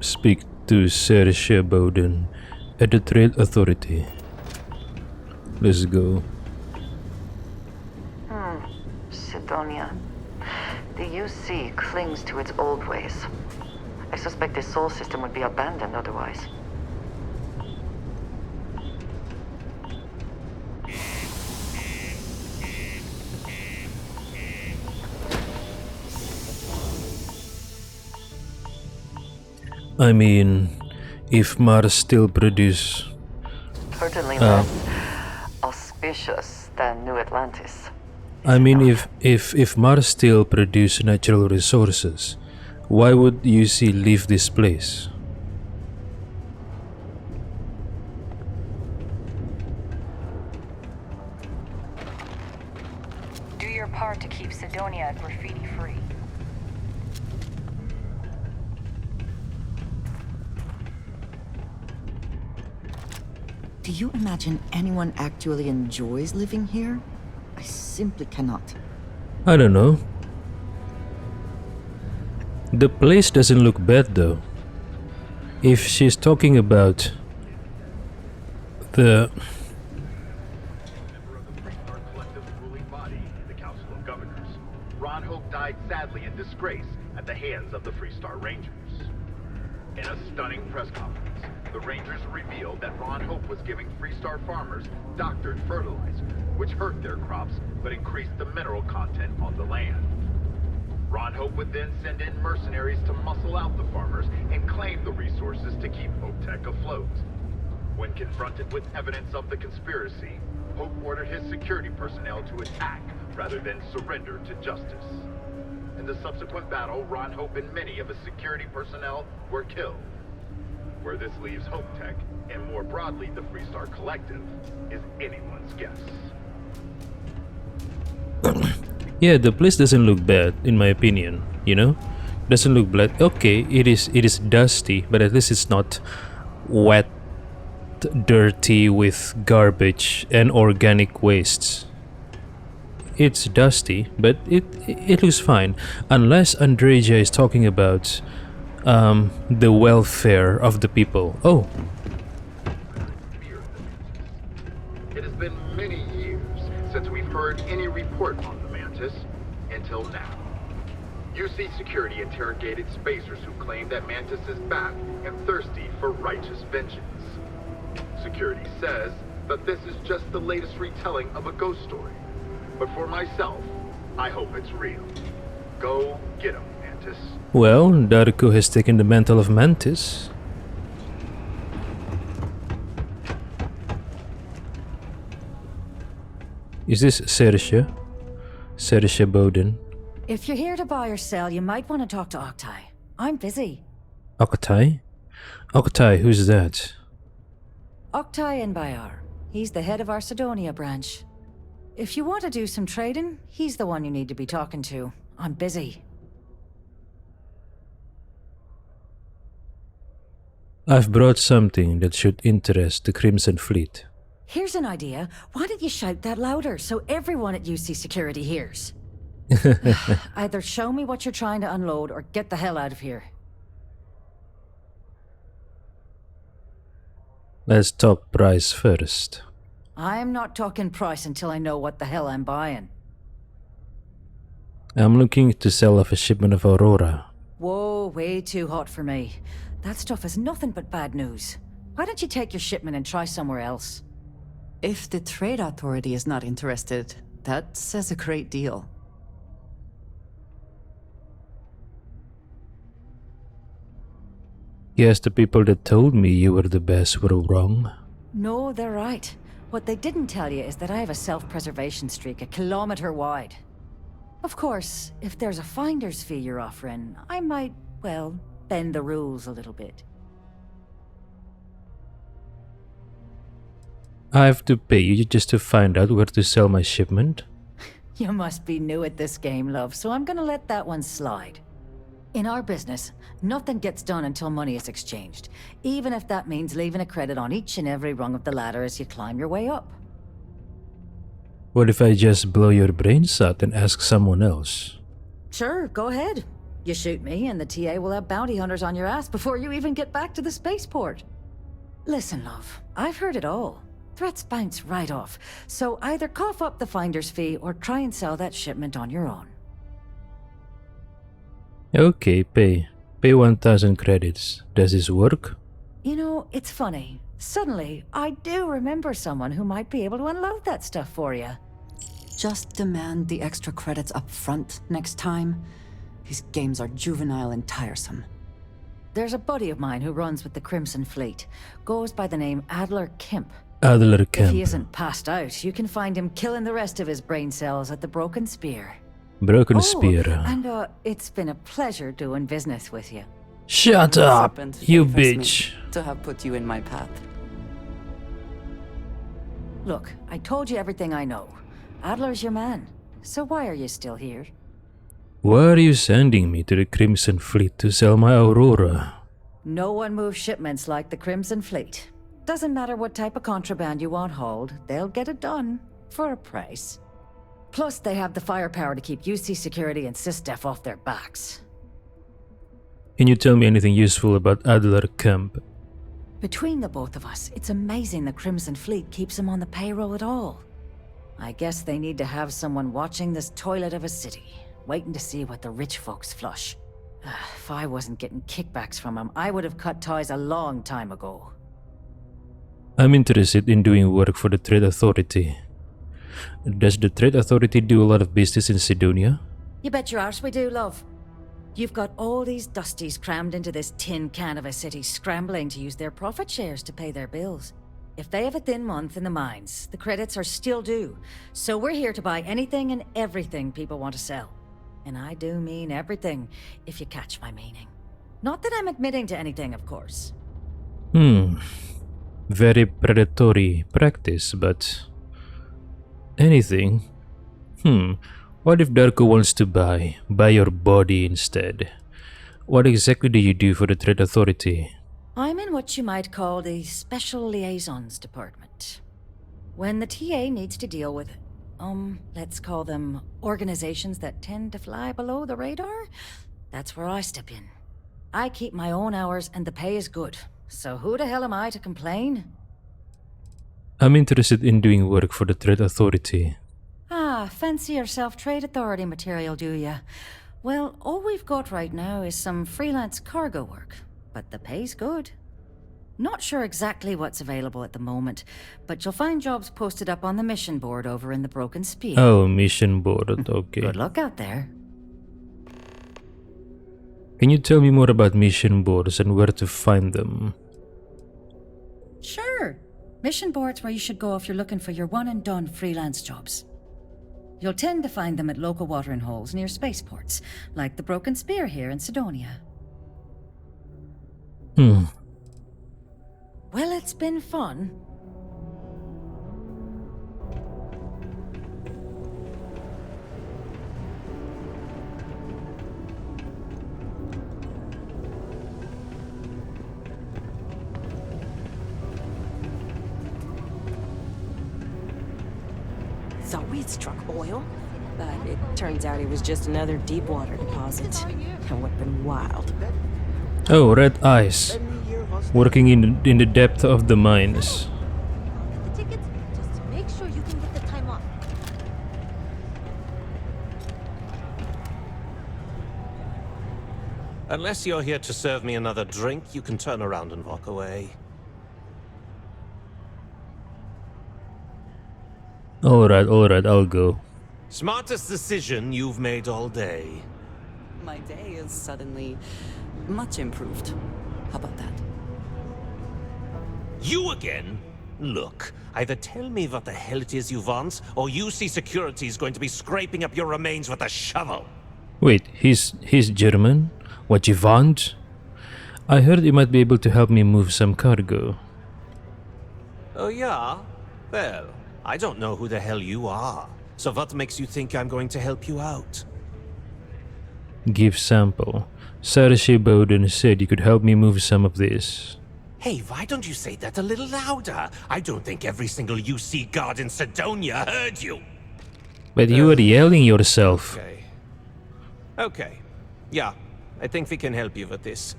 Speak to Serge Bowden at the Trade Authority. Let's go. Sidonia. The UC clings to its old ways. I suspect this soul system would be abandoned otherwise. I mean, if Mars still produce... Certainly less auspicious than New Atlantis. I mean, if Mars still produce natural resources, why would UC leave this place? Do your part to keep Sidonia graffiti-free. Do you imagine anyone actually enjoys living here? I simply cannot. I don't know. The place doesn't look bad though. If she's talking about the... Member of the Freestar Collective's ruling body, the Council of Governors, Ron Hope died sadly in disgrace at the hands of the Freestar Rangers. In a stunning press conference, the Rangers revealed that Ron Hope was giving Freestar farmers doctored fertilizer, which hurt their crops but increased the mineral content on the land. Ron Hope would then send in mercenaries to muscle out the farmers and claim the resources to keep Hope Tech afloat. When confronted with evidence of the conspiracy, Hope ordered his security personnel to attack rather than surrender to justice. In the subsequent battle, Ron Hope and many of his security personnel were killed. Where this leaves Hope Tech, and more broadly the Freestar Collective, is anyone's guess. Yeah, the place doesn't look bad in my opinion, you know? Doesn't look bad. Okay, it is dusty, but at least it's not wet, dirty with garbage and organic wastes. It's dusty, but it looks fine. Unless Andreja is talking about the welfare of the people. Oh. It has been many years since we've heard any report on the Mantis, until now. UC Security interrogated spacers who claim that Mantis is back and thirsty for righteous vengeance. Security says that this is just the latest retelling of a ghost story. But for myself, I hope it's real. Go get him, Mantis. Well, Darko has taken the mantle of Mantis. Is this Serge? Serge Bowden? If you're here to buy or sell, you might want to talk to Octai. I'm busy. Octai? Octai, who's that? Octai Bayar. He's the head of our Sidonia branch. If you want to do some trading, he's the one you need to be talking to. I'm busy. I've brought something that should interest the Crimson Fleet. Here's an idea. Why don't you shout that louder so everyone at UC Security hears? Either show me what you're trying to unload or get the hell out of here. Let's talk price first. I'm not talking price until I know what the hell I'm buying. I'm looking to sell off a shipment of Aurora. Whoa, way too hot for me. That stuff is nothing but bad news. Why don't you take your shipment and try somewhere else? If the Trade Authority is not interested, that says a great deal. Yes, the people that told me you were the best were wrong. No, they're right. What they didn't tell you is that I have a self-preservation streak a kilometer wide. Of course, if there's a finder's fee you're offering, I might, well, bend the rules a little bit. I have to pay you just to find out where to sell my shipment? You must be new at this game, love, so I'm gonna let that one slide. In our business, nothing gets done until money is exchanged, even if that means leaving a credit on each and every rung of the ladder as you climb your way up. What if I just blow your brains out and ask someone else? Sure, go ahead. You shoot me, and the TA will have bounty hunters on your ass before you even get back to the spaceport. Listen, love, I've heard it all. Threats bounce right off, so either cough up the finder's fee or try and sell that shipment on your own. Okay, pay. Pay 1,000 credits. Does this work? You know, it's funny. Suddenly, I do remember someone who might be able to unload that stuff for you. Just demand the extra credits up front next time. These games are juvenile and tiresome. There's a buddy of mine who runs with the Crimson Fleet. Goes by the name Adler Kemp. Adler If he Camp. isn't passed out, you can find him killing the rest of his brain cells at the Broken Spear. Broken Spear. And it's been a pleasure doing business with you. Shut up, you bitch. To have put you in my path. Look, I told you everything I know. Adler's your man. So why are you still here? Why are you sending me to the Crimson Fleet to sell my Aurora? No one moves shipments like the Crimson Fleet. Doesn't matter what type of contraband you want hauled, they'll get it done. For a price. Plus, they have the firepower to keep UC Security and SysDef off their backs. Can you tell me anything useful about Adler Camp? Between the both of us, it's amazing the Crimson Fleet keeps him on the payroll at all. I guess they need to have someone watching this toilet of a city, waiting to see what the rich folks flush. If I wasn't getting kickbacks from him, I would have cut ties a long time ago. I'm interested in doing work for the Trade Authority. Does the Trade Authority do a lot of business in Sidonia? You bet your arse we do, love. You've got all these dusties crammed into this tin can of a city scrambling to use their profit shares to pay their bills. If they have a thin month in the mines, the credits are still due. So we're here to buy anything and everything people want to sell. And I do mean everything, if you catch my meaning. Not that I'm admitting to anything, of course. Very predatory practice, but... anything? What if Darko wants to buy your body instead? What exactly do you do for the Trade Authority? I'm in what you might call the Special Liaisons Department. When the TA needs to deal with, let's call them organizations that tend to fly below the radar, that's where I step in. I keep my own hours and the pay is good, so who the hell am I to complain? I'm interested in doing work for the Trade Authority. Ah, fancy yourself Trade Authority material, do ya? Well, all we've got right now is some freelance cargo work, but the pay's good. Not sure exactly what's available at the moment, but you'll find jobs posted up on the mission board over in the Broken Spear. Oh, mission board, okay. Good luck out there. Can you tell me more about mission boards and where to find them? Sure. Mission board's where you should go if you're looking for your one-and-done freelance jobs. You'll tend to find them at local watering holes near spaceports, like the Broken Spear here in Sidonia. Well, it's been fun. Thought we'd struck oil, but it turns out it was just another deep water deposit. That would have been wild. Oh, red eyes. Working in the depth of the mines. The tickets, just make sure you can get the time off. Unless you're here to serve me another drink, you can turn around and walk away. Alright, I'll go. Smartest decision you've made all day. My day is suddenly much improved. How about that? You again? Look, either tell me what the hell it is you want, or UC Security is going to be scraping up your remains with a shovel. Wait, he's German? What you want? I heard you might be able to help me move some cargo. Oh yeah? Well, I don't know who the hell you are. So what makes you think I'm going to help you out? Give sample. Saoirse Bowden said you could help me move some of this. Hey, why don't you say that a little louder? I don't think every single UC guard in Sidonia heard you. But you were yelling yourself. Okay. Yeah, I think we can help you with this.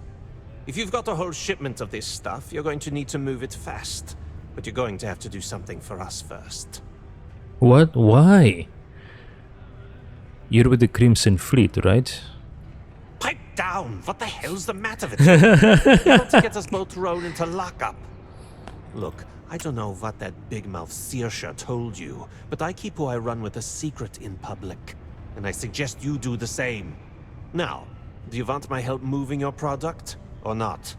If you've got a whole shipment of this stuff, you're going to need to move it fast. But you're going to have to do something for us first. What? Why? You're with the Crimson Fleet, right? Pipe down! What the hell's the matter with you? You want to get us both thrown into lockup. Look, I don't know what that big-mouth Saoirse told you, but I keep who I run with a secret in public. And I suggest you do the same. Now, do you want my help moving your product, or not?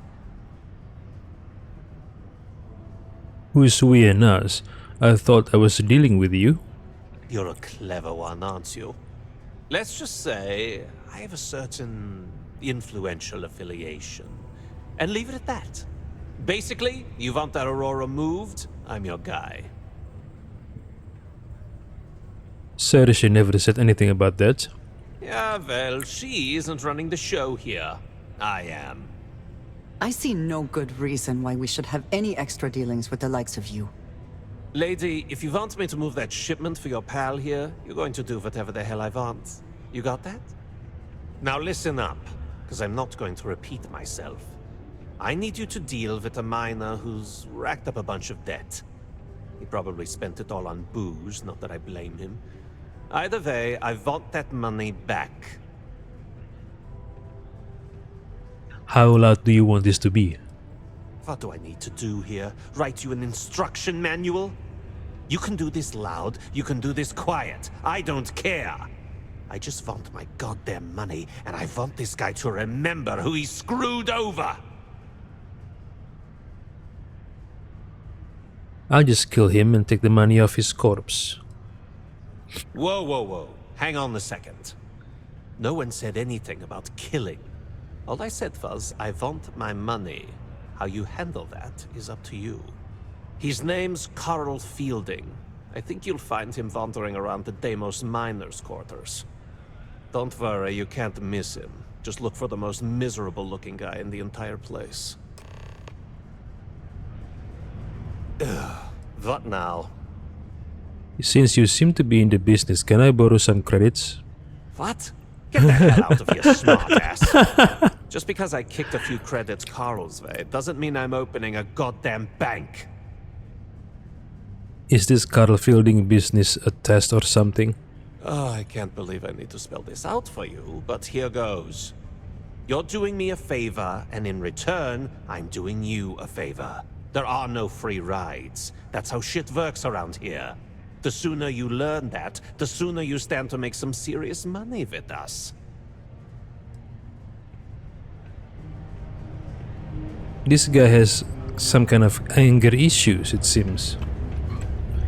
Who's we and us? I thought I was dealing with you. You're a clever one, aren't you? Let's just say I have a certain influential affiliation. And leave it at that. Basically, you want that Aurora moved, I'm your guy. Saoirse never said anything about that. Yeah, well, she isn't running the show here. I am. I see no good reason why we should have any extra dealings with the likes of you. Lady, if you want me to move that shipment for your pal here, you're going to do whatever the hell I want. You got that? Now listen up, because I'm not going to repeat myself. I need you to deal with a miner who's racked up a bunch of debt. He probably spent it all on booze, not that I blame him. Either way, I want that money back. How loud do you want this to be? What do I need to do here? Write you an instruction manual? You can do this loud, you can do this quiet. I don't care. I just want my goddamn money, and I want this guy to remember who he screwed over. I'll just kill him and take the money off his corpse. Whoa, whoa, whoa. Hang on a second. No one said anything about killing. All I said was, I want my money. How you handle that is up to you. His name's Carl Fielding. I think you'll find him wandering around the Deimos miners' quarters. Don't worry, you can't miss him. Just look for the most miserable-looking guy in the entire place. Ugh, what now? Since you seem to be in the business, can I borrow some credits? What? Get the hell out of here, smartass. Just because I kicked a few credits Carl's way doesn't mean I'm opening a goddamn bank. Is this Carl Fielding business a test or something? Oh, I can't believe I need to spell this out for you, but here goes. You're doing me a favor, and in return, I'm doing you a favor. There are no free rides. That's how shit works around here. The sooner you learn that, the sooner you stand to make some serious money with us. This guy has some kind of anger issues, it seems.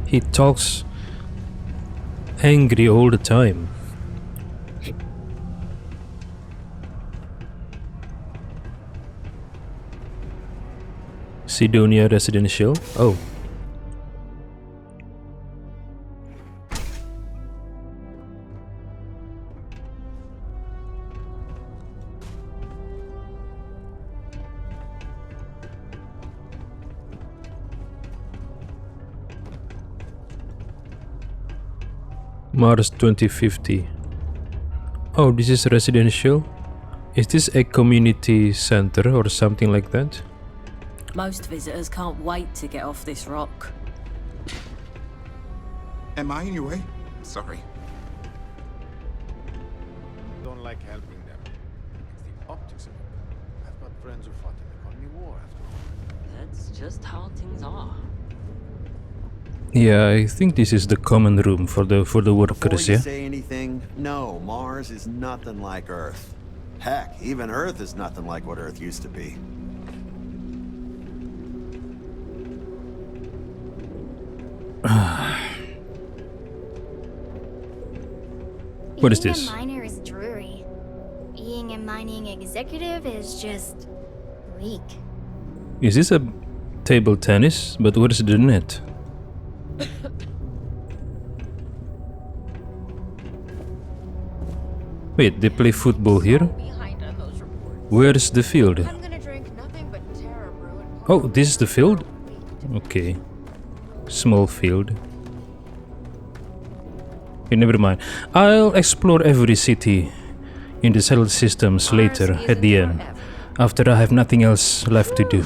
He talks angry all the time. Sidonia Residential. Oh. Mars 2050. Oh, this is residential? Is this a community center or something like that? Most visitors can't wait to get off this rock. Am I in your way? Sorry. Don't like helping them. It's the optics of it. I've got friends who fought in the Colony War after all. That's just how things are. Yeah, I think this is the common room for the workers, Before you yeah? say anything, no, Mars is nothing like Earth. Heck, even Earth is nothing like what Earth used to be. What is this? Being a miner is dreary. Being a mining executive is just bleak. Is this a table tennis? But where is the net? Wait, they play football here? Where's the field? Oh, this is the field? Okay. Small field. Okay, never mind. I'll explore every city in the settled systems later at the end, after I have nothing else left to do.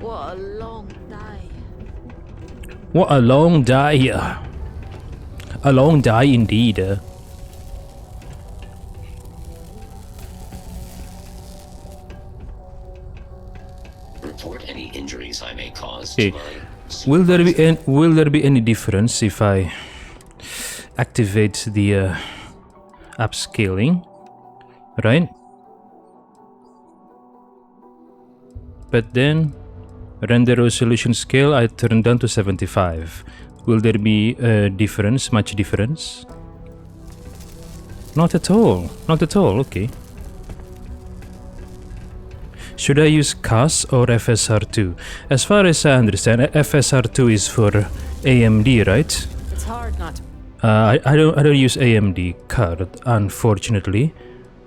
What a long day. What a long day. A long day indeed. Report any injuries I may cause Okay. to my... Will there be any difference if I activate the upscaling, right? But then render resolution scale I turn down to 75. Will there be a difference, much difference? Not at all. Not at all, okay. Should I use CAS or FSR2? As far as I understand, FSR2 is for AMD, right? It's hard not to... I don't use AMD card, unfortunately.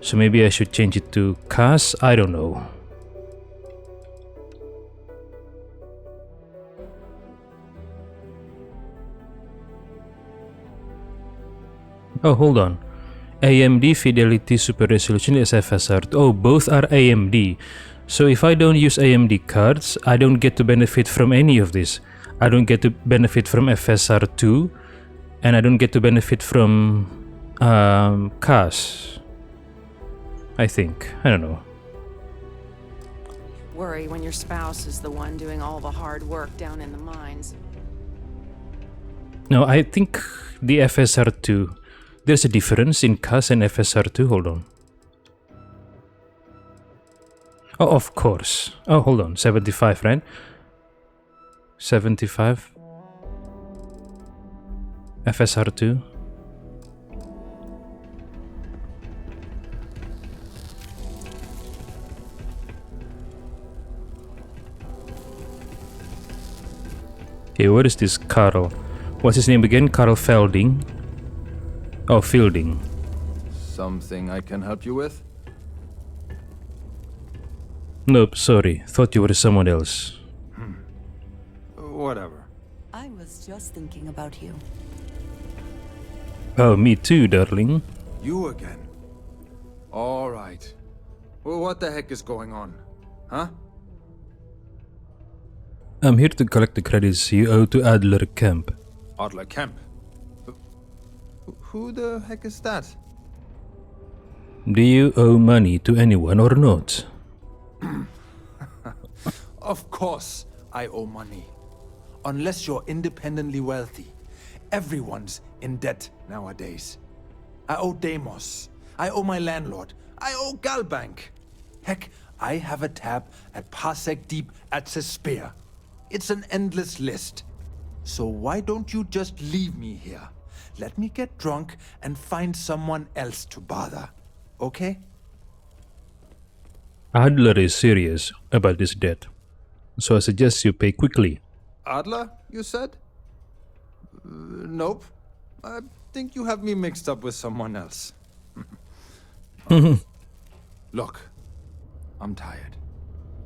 So maybe I should change it to CAS. I don't know. Oh, hold on. AMD Fidelity Super Resolution is FSR. Oh, both are AMD. So if I don't use AMD cards, I don't get to benefit from any of this. I don't get to benefit from FSR2, and I don't get to benefit from CAS. I think. I don't know. Worry when your spouse is the one doing all the hard work down in the mines. No, I think the FSR2... There's a difference in CAS and FSR2. Hold on. Oh, of course. Oh, hold on. 75, right? 75. FSR2. Okay, what is this Carl? What's his name again? Carl Felding. Oh, Fielding. Something I can help you with? Nope, sorry. Thought you were someone else. Whatever. I was just thinking about you. Oh, me too, darling. You again? All right. Well, what the heck is going on? Huh? I'm here to collect the credits you owe to Adler Camp. Adler Camp? Who the heck is that? Do you owe money to anyone or not? Of course I owe money. Unless you're independently wealthy. Everyone's in debt nowadays. I owe Deimos. I owe my landlord. I owe Galbank. Heck, I have a tab at Parsec Deep at Cespear. It's an endless list. So why don't you just leave me here? Let me get drunk and find someone else to bother. Okay? Adler is serious about this debt. So I suggest you pay quickly. Adler, you said? Nope. I think you have me mixed up with someone else. Look, I'm tired.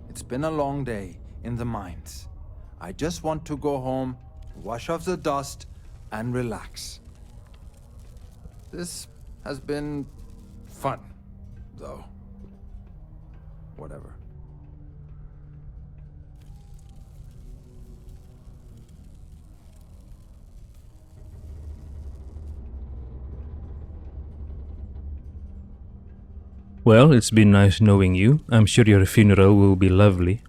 It's been a long day in the mines. I just want to go home, wash off the dust, and relax. This has been fun, though. Whatever. Well, it's been nice knowing you. I'm sure your funeral will be lovely.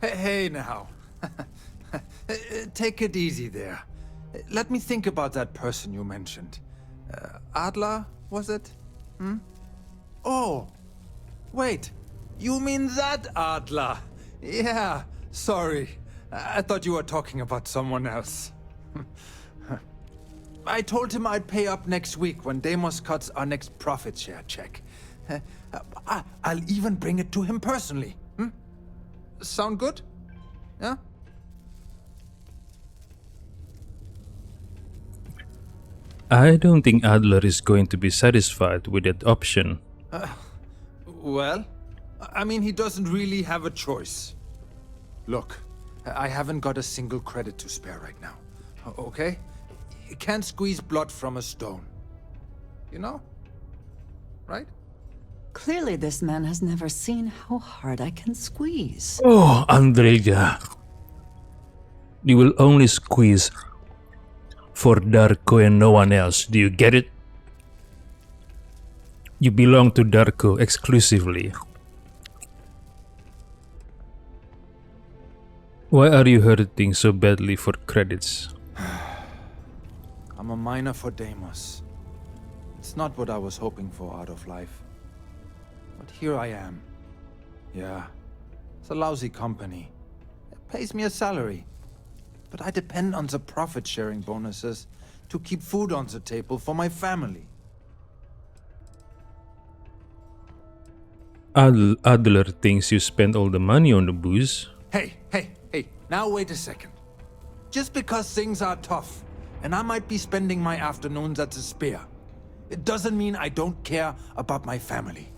Hey now. Take it easy there. Let me think about that person you mentioned. Adler, was it? Oh, wait. You mean that Adler? Yeah, sorry. I thought you were talking about someone else. I told him I'd pay up next week when Deimos cuts our next profit share check. I'll even bring it to him personally. Sound good? Yeah? I don't think Adler is going to be satisfied with that option. Well, I mean, he doesn't really have a choice. Look, I haven't got a single credit to spare right now. Okay? You can't squeeze blood from a stone. You know? Right? Clearly, this man has never seen how hard I can squeeze. Oh, Andrea. You will only squeeze for Darko and no one else. Do you get it? You belong to Darko exclusively. Why are you hurting so badly for credits? I'm a miner for Deimos. It's not what I was hoping for out of life. But here I am. Yeah, it's a lousy company. It pays me a salary. But I depend on the profit-sharing bonuses to keep food on the table for my family. Adler thinks you spent all the money on the booze. Hey, now wait a second. Just because things are tough, and I might be spending my afternoons at the Spear, it doesn't mean I don't care about my family.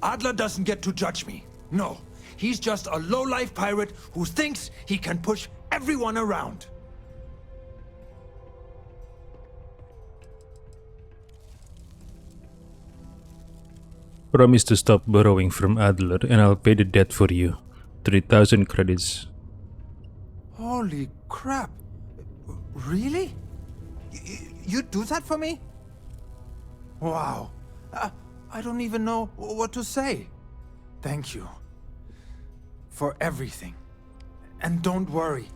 Adler doesn't get to judge me. No, he's just a low-life pirate who thinks he can push everyone around. Promise to stop borrowing from Adler and I'll pay the debt for you. 3,000 credits. Holy crap. Really? You'd do that for me? Wow. I don't even know what to say. Thank you. For everything. And don't worry.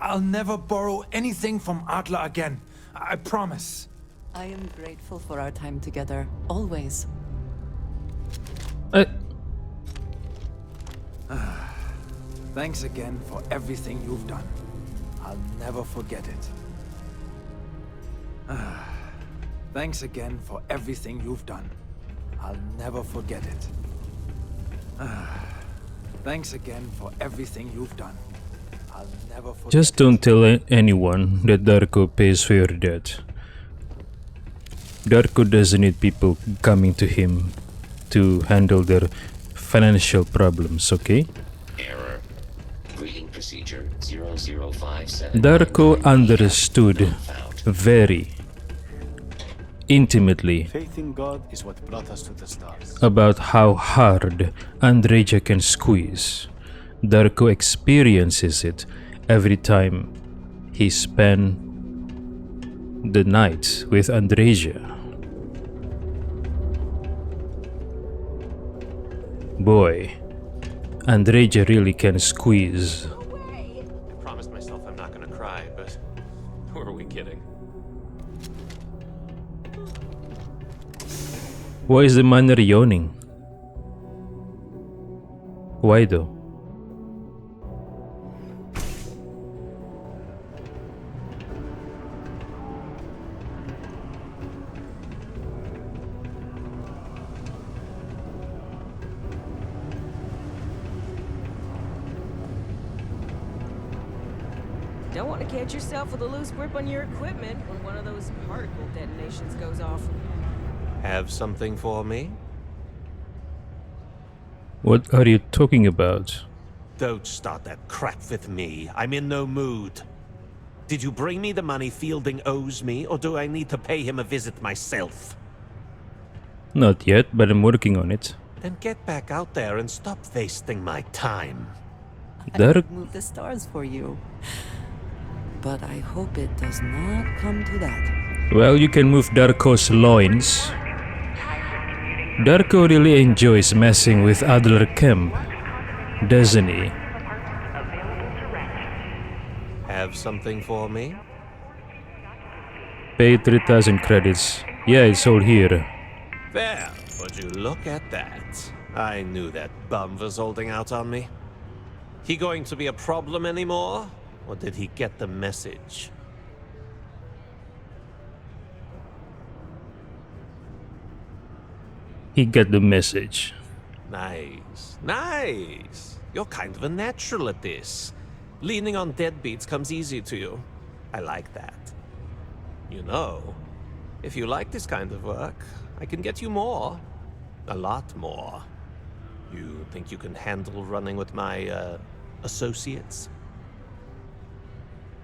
I'll never borrow anything from Adler again. I promise. I am grateful for our time together, always. Thanks again for everything you've done. I'll never forget it. Thanks again for everything you've done. I'll never forget it. Thanks again for everything you've done. I'll never forget Just don't tell anyone that Darko pays for your debt. Darko doesn't need people coming to him to handle their financial problems, okay? Error. Greeting procedure 0057. Darko understood very intimately Faith in God is what brought us to the stars. about how hard Andreja can squeeze. Darko experiences it every time he spends the night with Andreja. Boy, Andreja really can squeeze. I promised myself I'm not gonna cry, but who are we kidding? Why is the miner yawning? Why though? Don't want to catch yourself with a loose grip on your equipment when one of those particle detonations goes off. Have something for me? What are you talking about? Don't start that crap with me. I'm in no mood. Did you bring me the money Fielding owes me, or do I need to pay him a visit myself? Not yet, but I'm working on it. Then get back out there and stop wasting my time. I could move the stars for you. But I hope it does not come to that. Well, you can move Darko's loins. Darko really enjoys messing with Adler Kemp, doesn't he? Have something for me? Pay 3,000 credits. Yeah, it's all here. There, would you look at that? I knew that bum was holding out on me. He going to be a problem anymore? Or did he get the message? He got the message. Nice, nice. You're kind of a natural at this. Leaning on deadbeats comes easy to you. I like that. You know, if you like this kind of work, I can get you more. A lot more. You think you can handle running with my, associates?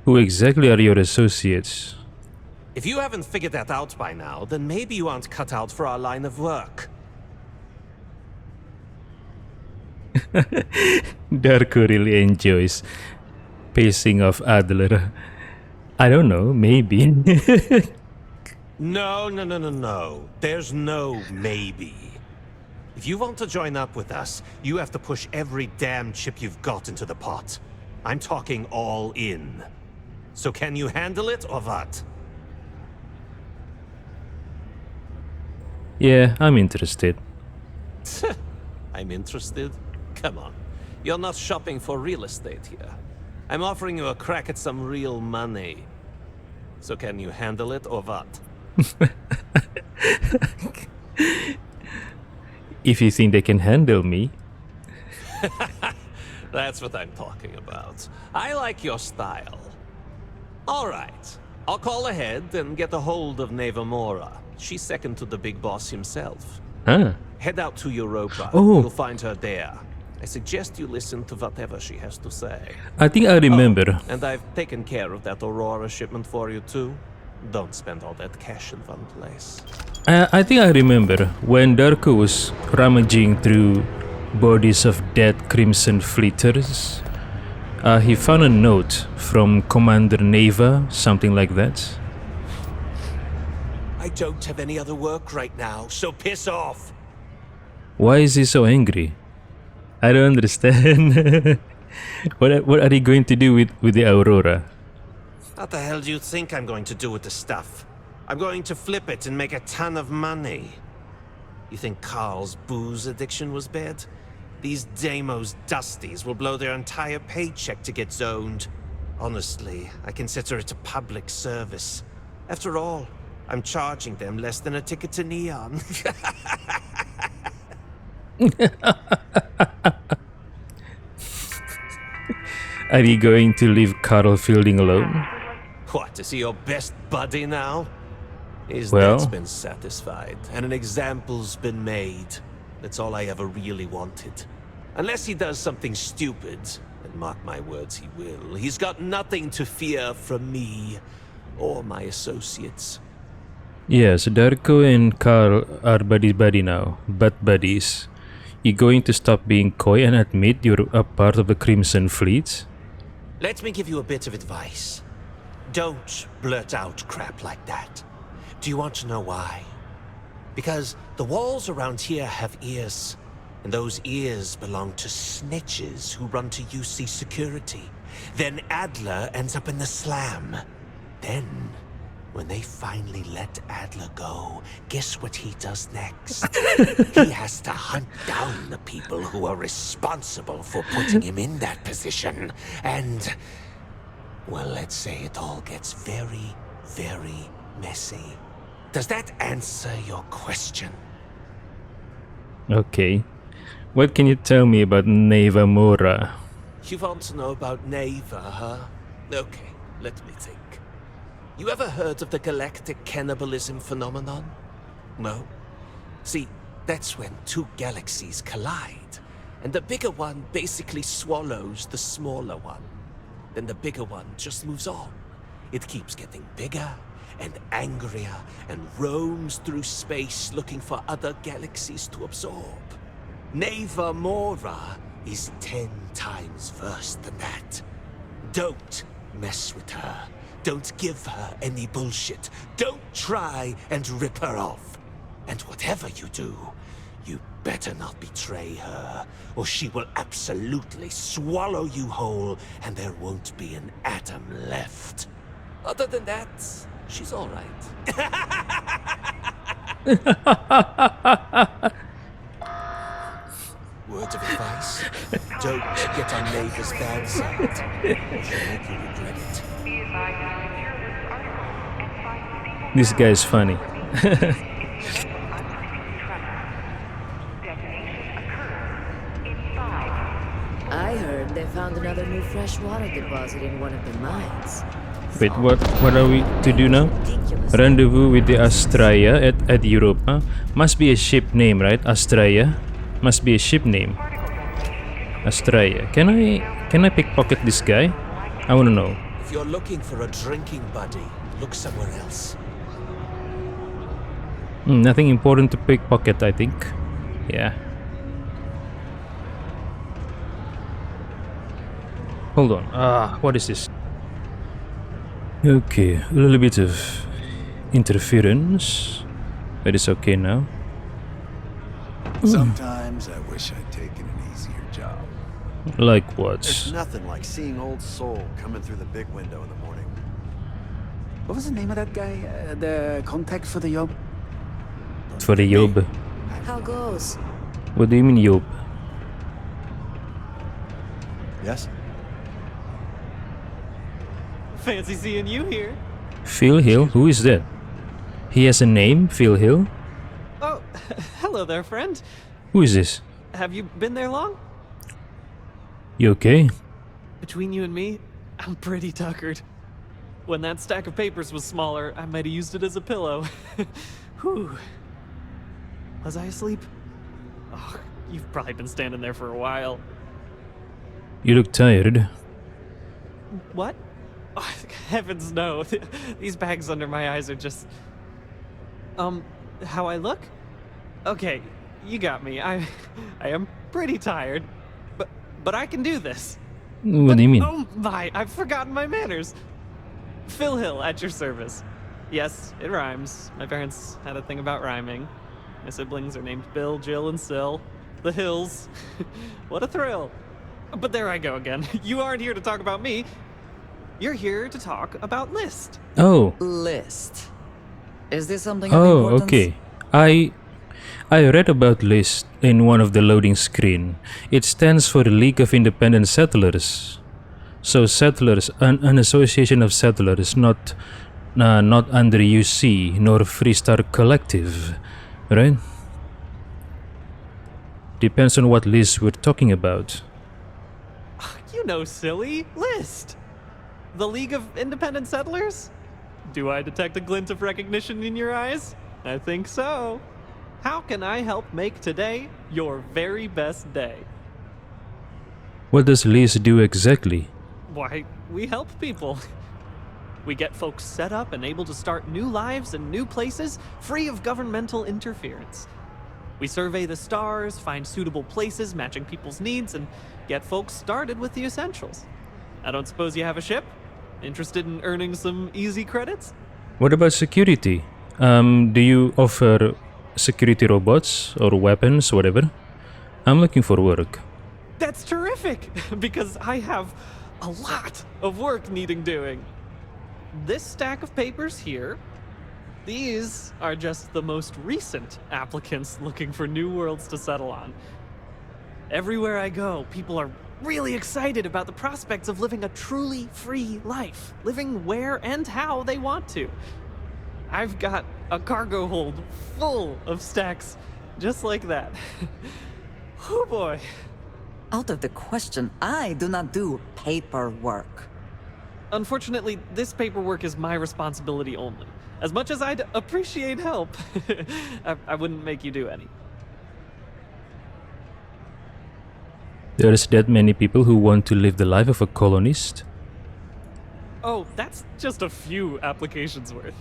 Who exactly are your associates? If you haven't figured that out by now, then maybe you aren't cut out for our line of work. Darko really enjoys pacing of Adler. I don't know, maybe. No, no, no, no, no. There's no maybe. If you want to join up with us, you have to push every damn chip you've got into the pot. I'm talking all in. So can you handle it or what? Yeah, I'm interested. I'm interested? Come on. You're not shopping for real estate here. I'm offering you a crack at some real money. So can you handle it or what? If you think they can handle me. That's what I'm talking about. I like your style. All right. I'll call ahead and get a hold of Neva Mora. She's second to the big boss himself. Ah. Head out to Europa. Oh. You'll find her there. I suggest you listen to whatever she has to say. I think I remember. Oh, and I've taken care of that Aurora shipment for you too. Don't spend all that cash in one place. I think I remember when Darko was rummaging through bodies of dead Crimson Fleeters. He found a note from Commander Neva, something like that. I don't have any other work right now, so piss off. Why is he so angry? I don't understand. What are you going to do with the Aurora? What the hell do you think I'm going to do with the stuff? I'm going to flip it and make a ton of money. You think Carl's booze addiction was bad? These Deimos Dusties will blow their entire paycheck to get zoned. Honestly, I consider it a public service. After all, I'm charging them less than a ticket to Neon. Are you going to leave Carl Fielding alone? What, is he your best buddy now? His Well, debt's been satisfied, and an example's been made. That's all I ever really wanted. Unless he does something stupid, and mark my words, he will, he's got nothing to fear from me or my associates. yes, Darko and Carl are buddy now, but buddies. You going to stop being coy and admit you're a part of the Crimson Fleet? Let me give you a bit of advice. Don't blurt out crap like that. Do you want to know why? Because the walls around here have ears, and those ears belong to snitches who run to UC security. Then Adler ends up in the slam. Then, when they finally let Adler go, guess what he does next? He has to hunt down the people who are responsible for putting him in that position. And, well, let's say it all gets very, very messy. Does that answer your question? Okay. What can you tell me about Neva Mora? You want to know about Neva, huh? Okay, let me think. You ever heard of the galactic cannibalism phenomenon? No? See, that's when two galaxies collide, and the bigger one basically swallows the smaller one. Then the bigger one just moves on. It keeps getting bigger and angrier and roams through space looking for other galaxies to absorb. Neva Mora is 10 times worse than that. Don't mess with her. Don't give her any bullshit. Don't try and rip her off. And whatever you do, you better not betray her, or she will absolutely swallow you whole, and there won't be an atom left. Other than that, she's all right. Words of advice? Don't get on Neva's bad side. She'll make you regret it. This guy's funny. I heard they found another new freshwater deposit in one of the mines. Wait, what are we to do now? Rendezvous with the Astraea at Europa. Must be a ship name, right? Astraea. Must be a ship name. Astraea. Can I pickpocket this guy? I wanna know. If you're looking for a drinking buddy, look somewhere else. Nothing important to pickpocket, I think. Yeah. Hold on. What is this? Okay, a little bit of interference, but it's okay now. Sometimes I wish I'd taken an easier job. Like what? There's nothing like seeing old soul coming through the big window in the morning. What was the name of that guy? The contact for the job? For the job. How goes? What do you mean job? Yes? Fancy seeing you here. Phil Hill? Who is that? He has a name, Phil Hill? Oh, hello there, friend. Who is this? Have you been there long? You okay? Between you and me, I'm pretty tuckered. When that stack of papers was smaller, I might have used it as a pillow. Whew. Was I asleep? Oh, you've probably been standing there for a while. You look tired. What? Oh, heavens no. These bags under my eyes are just... how I look? Okay, you got me. I am pretty tired. But I can do this. What do you mean? Oh my, I've forgotten my manners. Phil Hill, at your service. Yes, it rhymes. My parents had a thing about rhyming. My siblings are named Bill, Jill, and Sil. The Hills. What a thrill. But there I go again. You aren't here to talk about me. You're here to talk about List. Oh. List. Is this something of Oh, importance? okay. I read about List in one of the loading screen. It stands for the League of Independent Settlers. So settlers, an association of settlers, not under UC nor Freestar Collective, right? Depends on what list we're talking about. You know, silly. List. The League of Independent Settlers? Do I detect a glint of recognition in your eyes? I think so. How can I help make today your very best day? What does List do exactly? Why, we help people. We get folks set up and able to start new lives in new places, free of governmental interference. We survey the stars, find suitable places matching people's needs, and get folks started with the essentials. I don't suppose you have a ship? Interested in earning some easy credits? What about security? Do you offer security robots or weapons, whatever? I'm looking for work. That's terrific, because I have a lot of work needing doing. This stack of papers here, these are just the most recent applicants looking for new worlds to settle on. Everywhere I go, people are really excited about the prospects of living a truly free life, living where and how they want to. I've got a cargo hold full of stacks just like that. Oh boy. Out of the question, I do not do paperwork. Unfortunately, this paperwork is my responsibility only. As much as I'd appreciate help, I wouldn't make you do any. There's that many people who want to live the life of a colonist? Oh, that's just a few applications worth.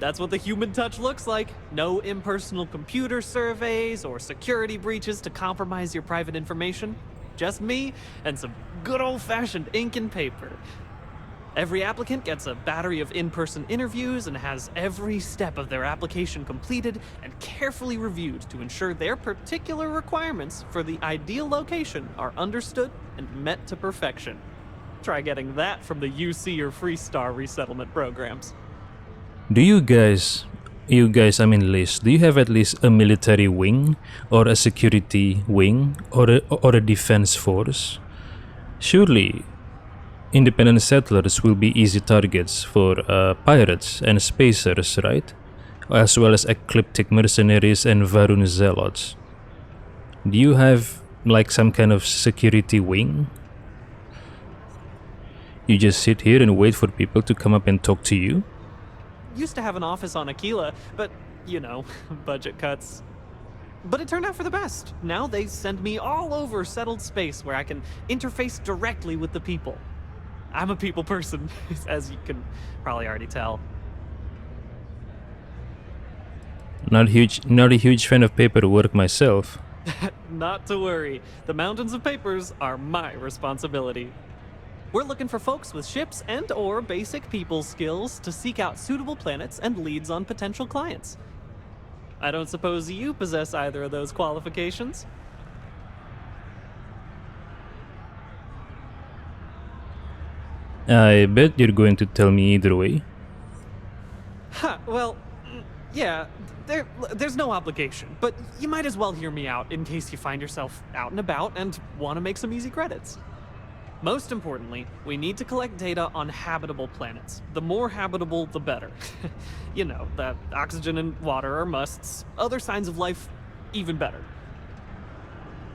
That's what the human touch looks like. No impersonal computer surveys or security breaches to compromise your private information. Just me and some good old-fashioned ink and paper. Every applicant gets a battery of in-person interviews and has every step of their application completed and carefully reviewed to ensure their particular requirements for the ideal location are understood and met to perfection. Try getting that from the UC or Freestar resettlement programs. Do you guys, I mean Liz, do you have at least a military wing or a security wing or a defense force? Surely, independent settlers will be easy targets for pirates and spacers, right? As well as ecliptic mercenaries and Varun zealots. Do you have like some kind of security wing? You just sit here and wait for people to come up and talk to you? Used to have an office on Aquila, but, you know, budget cuts. But it turned out for the best. Now they send me all over settled space where I can interface directly with the people. I'm a people person, as you can probably already tell. Not a huge fan of paperwork myself. Not to worry. The mountains of papers are my responsibility. We're looking for folks with ships and or basic people skills to seek out suitable planets and leads on potential clients. I don't suppose you possess either of those qualifications? I bet you're going to tell me either way. Well, yeah, there's no obligation, but you might as well hear me out in case you find yourself out and about and want to make some easy credits. Most importantly, we need to collect data on habitable planets. The more habitable, the better. You know, that oxygen and water are musts. Other signs of life, even better.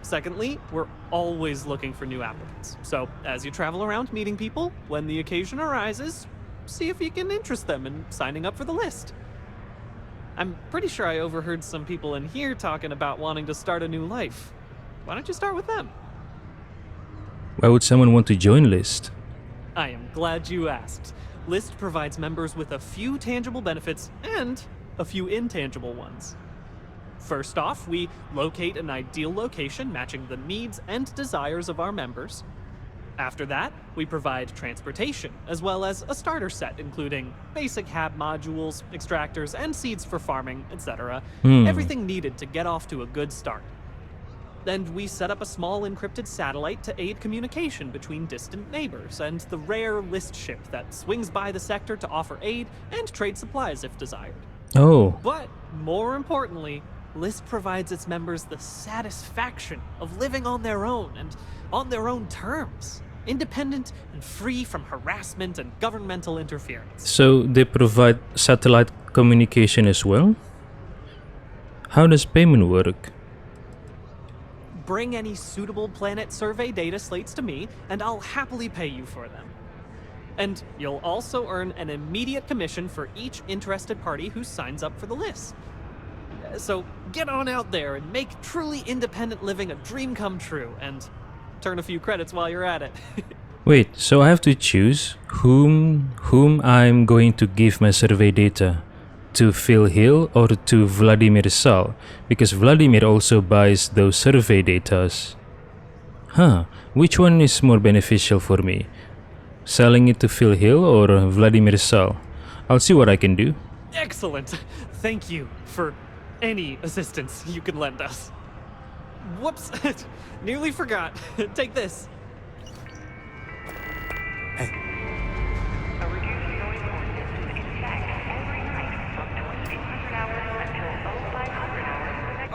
Secondly, we're always looking for new applicants. So, as you travel around meeting people, when the occasion arises, see if you can interest them in signing up for the list. I'm pretty sure I overheard some people in here talking about wanting to start a new life. Why don't you start with them? Why would someone want to join List? I am glad you asked. List provides members with a few tangible benefits and a few intangible ones. First off, we locate an ideal location matching the needs and desires of our members. After that, we provide transportation, as well as a starter set including basic hab modules, extractors, and seeds for farming, etc. Everything needed to get off to a good start. And we set up a small encrypted satellite to aid communication between distant neighbors and the rare List ship that swings by the sector to offer aid and trade supplies if desired. Oh. But more importantly, List provides its members the satisfaction of living on their own and on their own terms, independent and free from harassment and governmental interference. So they provide satellite communication as well? How does payment work? Bring any suitable planet survey data slates to me, and I'll happily pay you for them. And you'll also earn an immediate commission for each interested party who signs up for the list. So get on out there and make truly independent living a dream come true, and turn a few credits while you're at it. Wait, so I have to choose whom I'm going to give my survey data? To Phil Hill or to Vladimir Sal? Because Vladimir also buys those survey datas. Which one is more beneficial for me? Selling it to Phil Hill or Vladimir Sal? I'll see what I can do. Excellent. Thank you for any assistance you can lend us. Whoops, nearly forgot. Take this.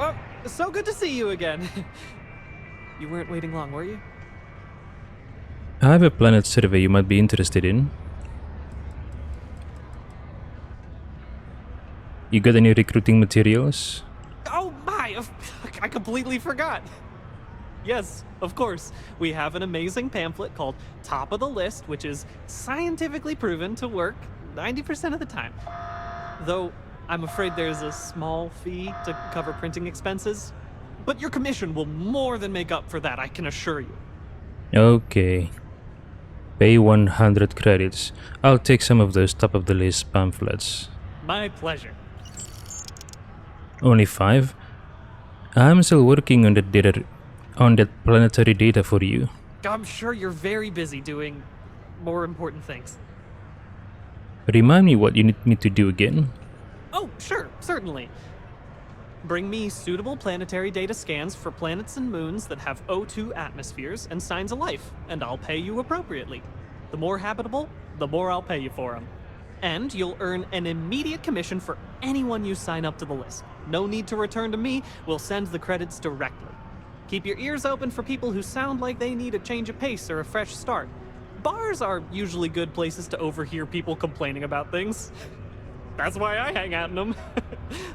Oh, so good to see you again. You weren't waiting long, were you? I have a planet survey you might be interested in. You got any recruiting materials? Oh my, I completely forgot. Yes, of course. We have an amazing pamphlet called Top of the List, which is scientifically proven to work 90% of the time. Though, I'm afraid there's a small fee to cover printing expenses. But your commission will more than make up for that, I can assure you. Okay. Pay 100 credits. I'll take some of those top of the list pamphlets. My pleasure. Only 5? I'm still working on that planetary data for you. I'm sure you're very busy doing more important things. Remind me what you need me to do again. Oh, sure, certainly. Bring me suitable planetary data scans for planets and moons that have O2 atmospheres and signs of life, and I'll pay you appropriately. The more habitable, the more I'll pay you for them. And you'll earn an immediate commission for anyone you sign up to the list. No need to return to me, we'll send the credits directly. Keep your ears open for people who sound like they need a change of pace or a fresh start. Bars are usually good places to overhear people complaining about things. That's why I hang out in them.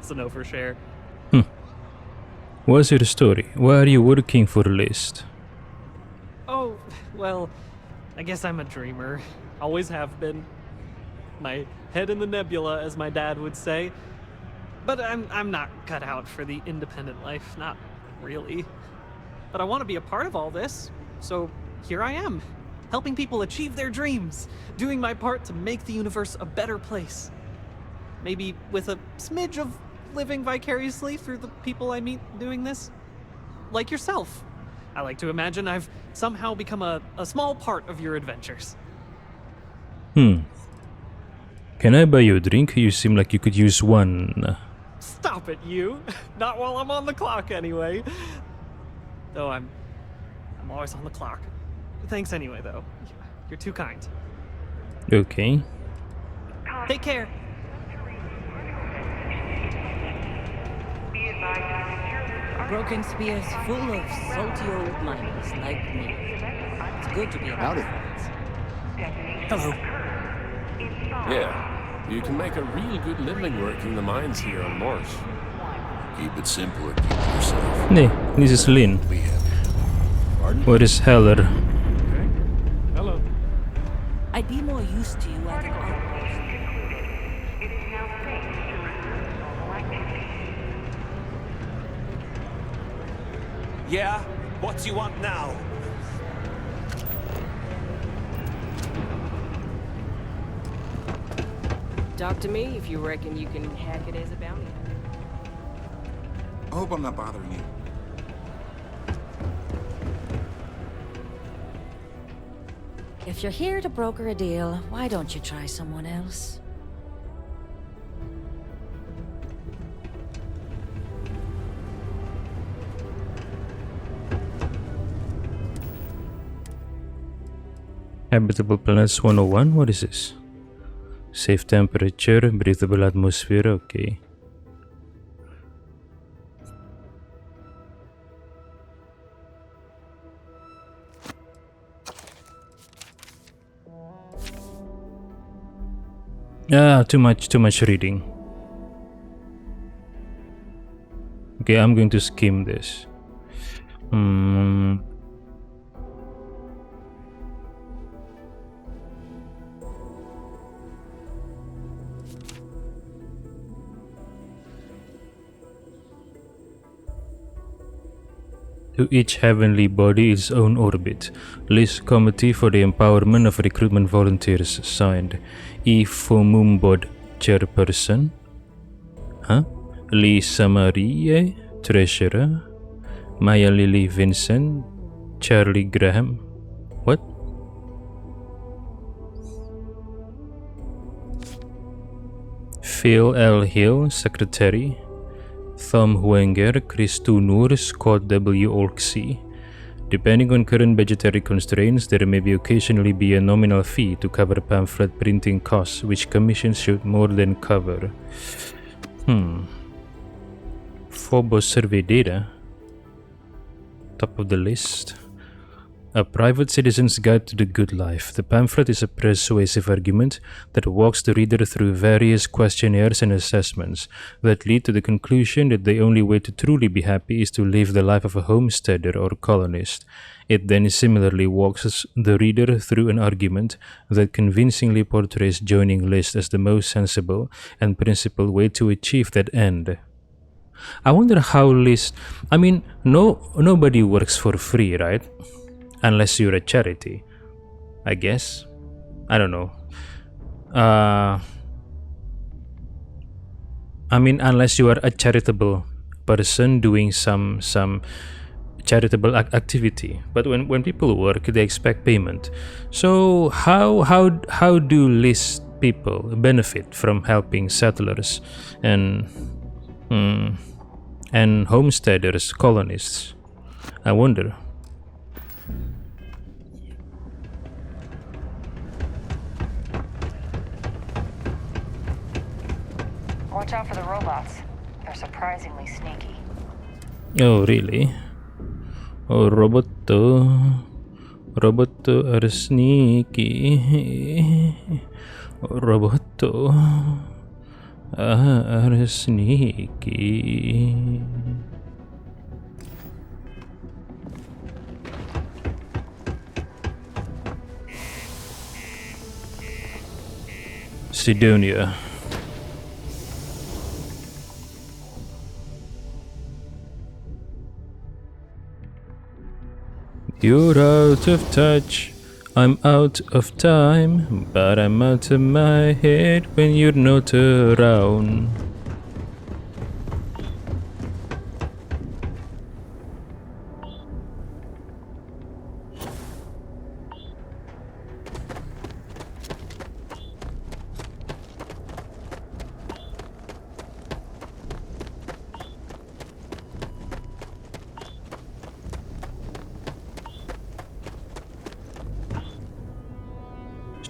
So no for share. What's your story? Why are you working for List? Oh, well, I guess I'm a dreamer. Always have been. My head in the nebula, as my dad would say. But I'm not cut out for the independent life, not really. But I want to be a part of all this, so here I am, helping people achieve their dreams, doing my part to make the universe a better place. Maybe with a smidge of living vicariously through the people I meet doing this. Like yourself. I like to imagine I've somehow become a small part of your adventures. Can I buy you a drink? You seem like you could use one. Stop it, you. Not while I'm on the clock, anyway. Though I'm always on the clock. Thanks anyway, though. You're too kind. Okay. Take care. Broken spears full of salty old miners like me. It's good to be around friends. Hello. Yeah, you can make a real good living working the mines here on Mars. Keep it simple or keep it yourself. Nee, this is Lynn. Where is Heller? Hello. I'd be more used to you at an outpost. Yeah? What do you want now? Talk to me if you reckon you can hack it as a bounty hunter. I hope I'm not bothering you. If you're here to broker a deal, why don't you try someone else? Habitable planets 101? What is this? Safe temperature, breathable atmosphere, okay. Too much reading. Okay, I'm going to skim this. To each heavenly body its own orbit. List Committee for the Empowerment of Recruitment Volunteers. Signed, E. Fomumbod, Chairperson. Lee Samarie, Treasurer. Maya Lily Vincent, Charlie Graham. What? Phil L. Hill, Secretary. Thom Wenger, Chris Tunur, Scott W. Olksey. Depending on current budgetary constraints, there may occasionally be a nominal fee to cover pamphlet printing costs, which commissions should more than cover. Phobos survey data. Top of the list. A Private Citizen's Guide to the Good Life. The pamphlet is a persuasive argument that walks the reader through various questionnaires and assessments that lead to the conclusion that the only way to truly be happy is to live the life of a homesteader or colonist. It then similarly walks the reader through an argument that convincingly portrays joining List as the most sensible and principled way to achieve that end. I wonder how List... I mean, nobody works for free, right? Unless you're a charity, I guess. I don't know. I mean, unless you are a charitable person doing some charitable activity. But when people work, they expect payment. So how do List people benefit from helping settlers and homesteaders, colonists? I wonder. Watch out for the robots. They're surprisingly sneaky. Oh, really? Oh, roboto are sneaky. Roboto are sneaky. Sidonia. You're out of touch, I'm out of time, but I'm out of my head when you're not around.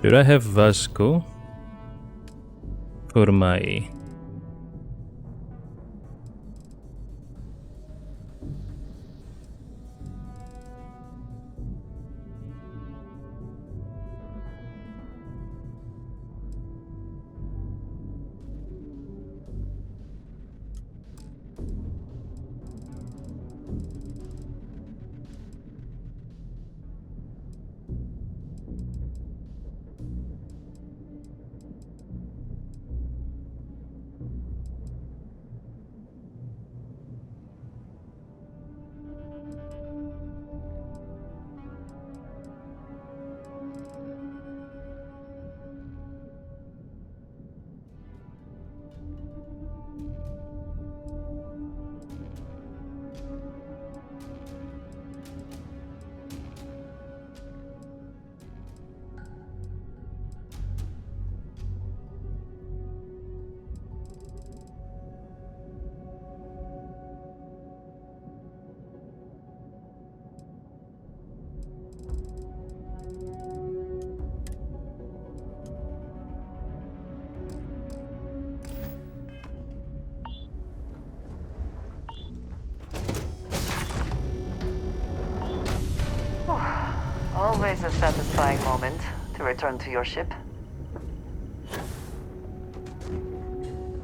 Should I have Vasco for my... Always a satisfying moment to return to your ship.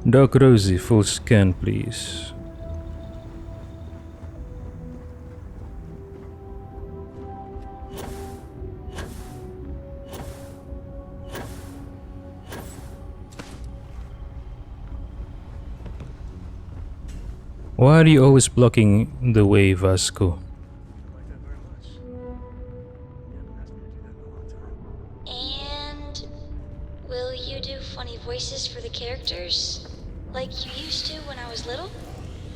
Doc Rosie, full scan, please. Why are you always blocking the way, Vasco? And will you do funny voices for the characters? Like you used to when I was little?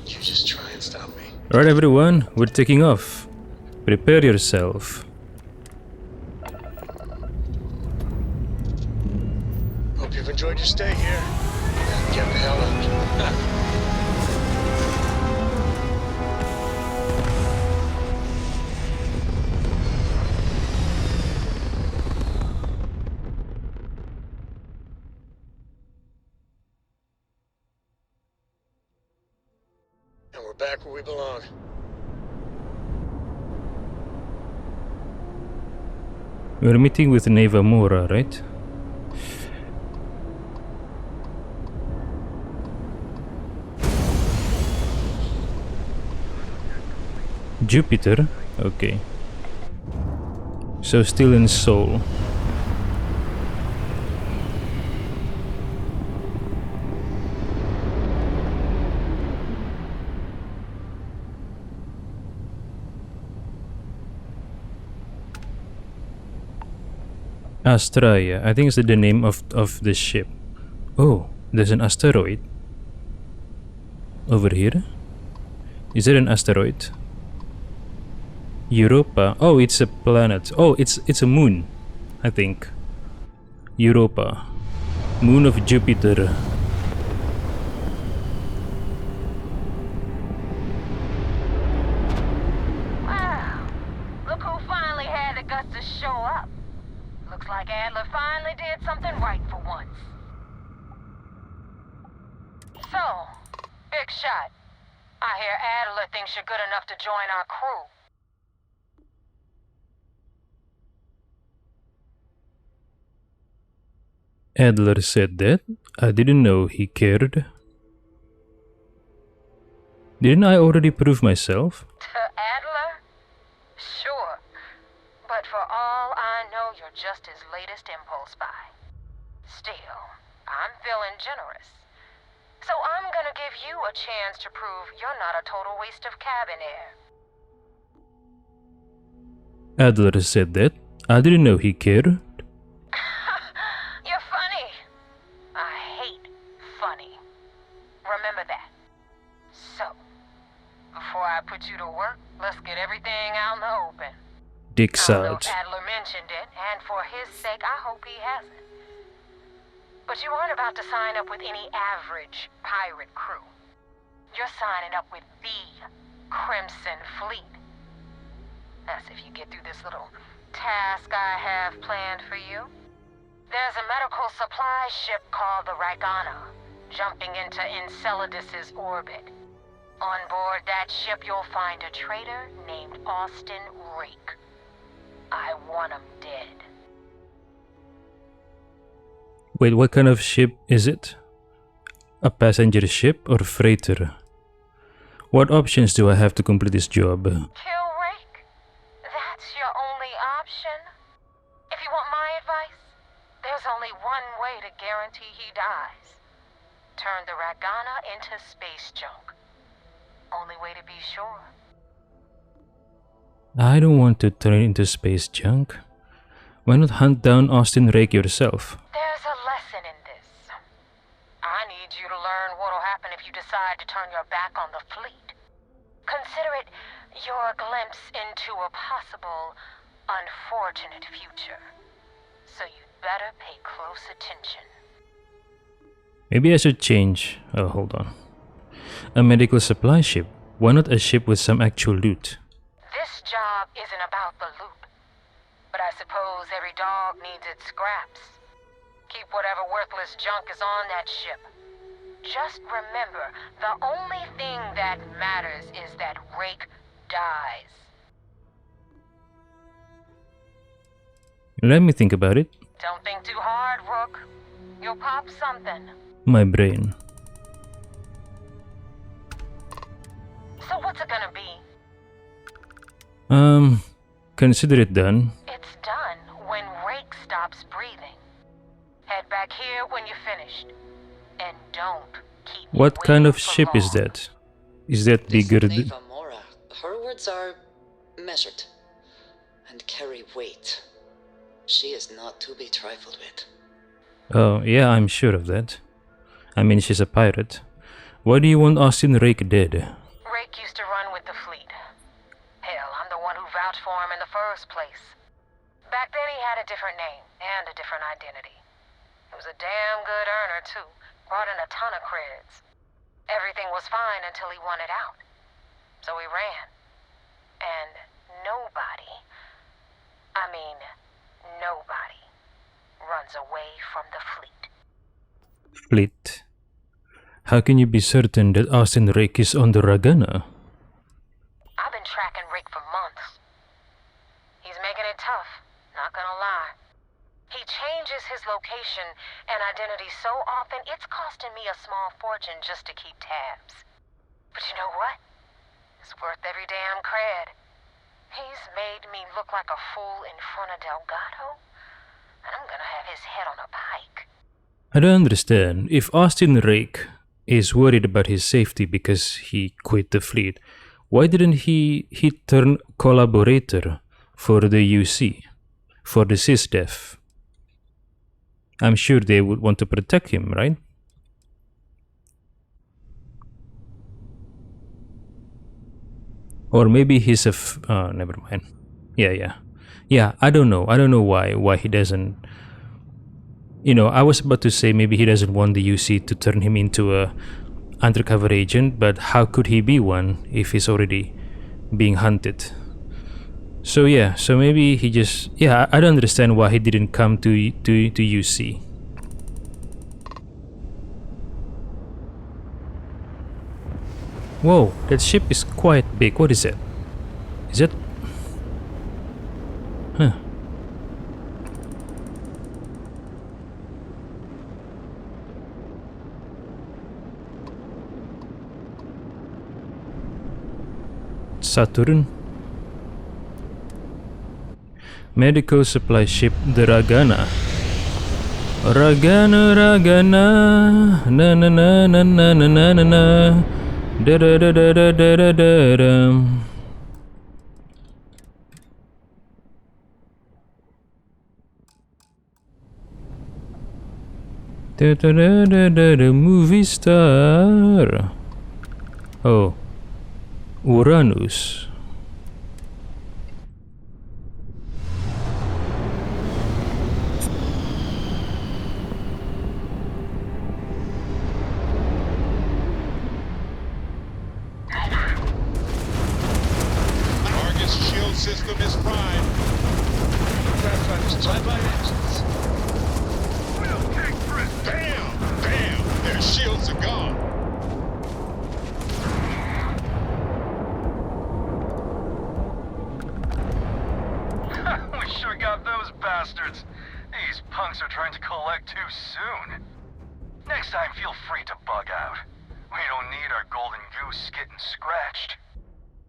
You just try and stop me. Alright everyone, we're taking off. Prepare yourself. Hope you've enjoyed your stay here. Now get the hell out. And we're back where we belong. We're meeting with Neva Mora, right? Jupiter? Okay. So still in Seoul. Astraea, I think it's the name of the ship. Oh, there's an asteroid over here. Is it an asteroid? Europa. Oh, it's a planet. Oh, it's a moon, I think. Europa, moon of Jupiter. Wow, look who finally had the guts to show up. Looks like Adler finally did something right for once. So, big shot. I hear Adler thinks you're good enough to join our crew. Adler said that? I didn't know he cared. Didn't I already prove myself? To Adler? Sure. But for all I know, you're just his latest impulse buy. Still, I'm feeling generous. So I'm gonna give you a chance to prove you're not a total waste of cabin air. Adler said that? I didn't know he cared. You're funny. I hate funny. Remember that. So, before I put you to work, let's get everything out in the open. Dicks I don't know out. if Adler mentioned it, and for his sake, I hope he hasn't. But you aren't about to sign up with any average pirate crew. You're signing up with the Crimson Fleet. That's if you get through this little task I have planned for you. There's a medical supply ship called the Ragana, jumping into Enceladus's orbit. On board that ship, you'll find a traitor named Austin Rake. I want him dead. Wait, what kind of ship is it? A passenger ship or freighter? What options do I have to complete this job? Kill Rake? That's your only option? If you want my advice, there's only one way to guarantee he dies. Turn the Ragana into space junk. Only way to be sure. I don't want to turn it into space junk. Why not hunt down Austin Rake yourself? There's a lesson in this. I need you to learn what'll happen if you decide to turn your back on the fleet. Consider it your glimpse into a possible, unfortunate future. So you'd better pay close attention. Maybe I should change. Oh, hold on. A medical supply ship. Why not a ship with some actual loot? This job isn't about the loot. But I suppose every dog needs its scraps. Keep whatever worthless junk is on that ship. Just remember, the only thing that matters is that Rake dies. Let me think about it. Don't think too hard, Rook. You'll pop something. My brain. So what's it gonna be? Consider it done. It's done when Rake stops breathing. Head back here when you're finished. And don't keep me What kind of waiting for ship long. is that? Is that bigger than... Neva Mora. Her words are measured and carry weight. She is not to be trifled with. Oh, yeah, I'm sure of that. I mean, she's a pirate. Why do you want Austin Rake dead? Rake used to run with the fleet. Hell, I'm the one who vouched for him in the first place. Back then he had a different name and a different identity. He was a damn good earner, too. Brought in a ton of creds. Everything was fine until he wanted out. So he ran. And nobody, nobody runs away from the fleet. Fleet. How can you be certain that Austin Rake is on the Ragana? I've been tracking Rick for months. He's making it tough, not gonna lie. He changes his location and identity so often, it's costing me a small fortune just to keep tabs. But you know what? It's worth every damn cred. He's made me look like a fool in front of Delgado, and I'm gonna have his head on a pike. I don't understand. If Austin Rake is worried about his safety because he quit the fleet, why didn't he turn collaborator for the UC, for the SysDef? I'm sure they would want to protect him, right? Or maybe he's a never mind. Yeah, I don't know why he doesn't. You know, I was about to say maybe he doesn't want the UC to turn him into a undercover agent, but how could he be one if he's already being hunted? So yeah, so maybe he just, yeah, I don't understand why he didn't come to UC. Whoa, that ship is quite big. What is that? Is that... Huh. Saturn. Medical supply ship the Ragana. Ragana, na na na na na na na na na. Da da da da da da da da da. Da da da da da da. Movie star. Oh, Uranus. Target's shield system is prime. Craft fighters, tie by engines. bastards. These punks are trying to collect too soon. Next time, feel free to bug out. We don't need our golden goose getting scratched.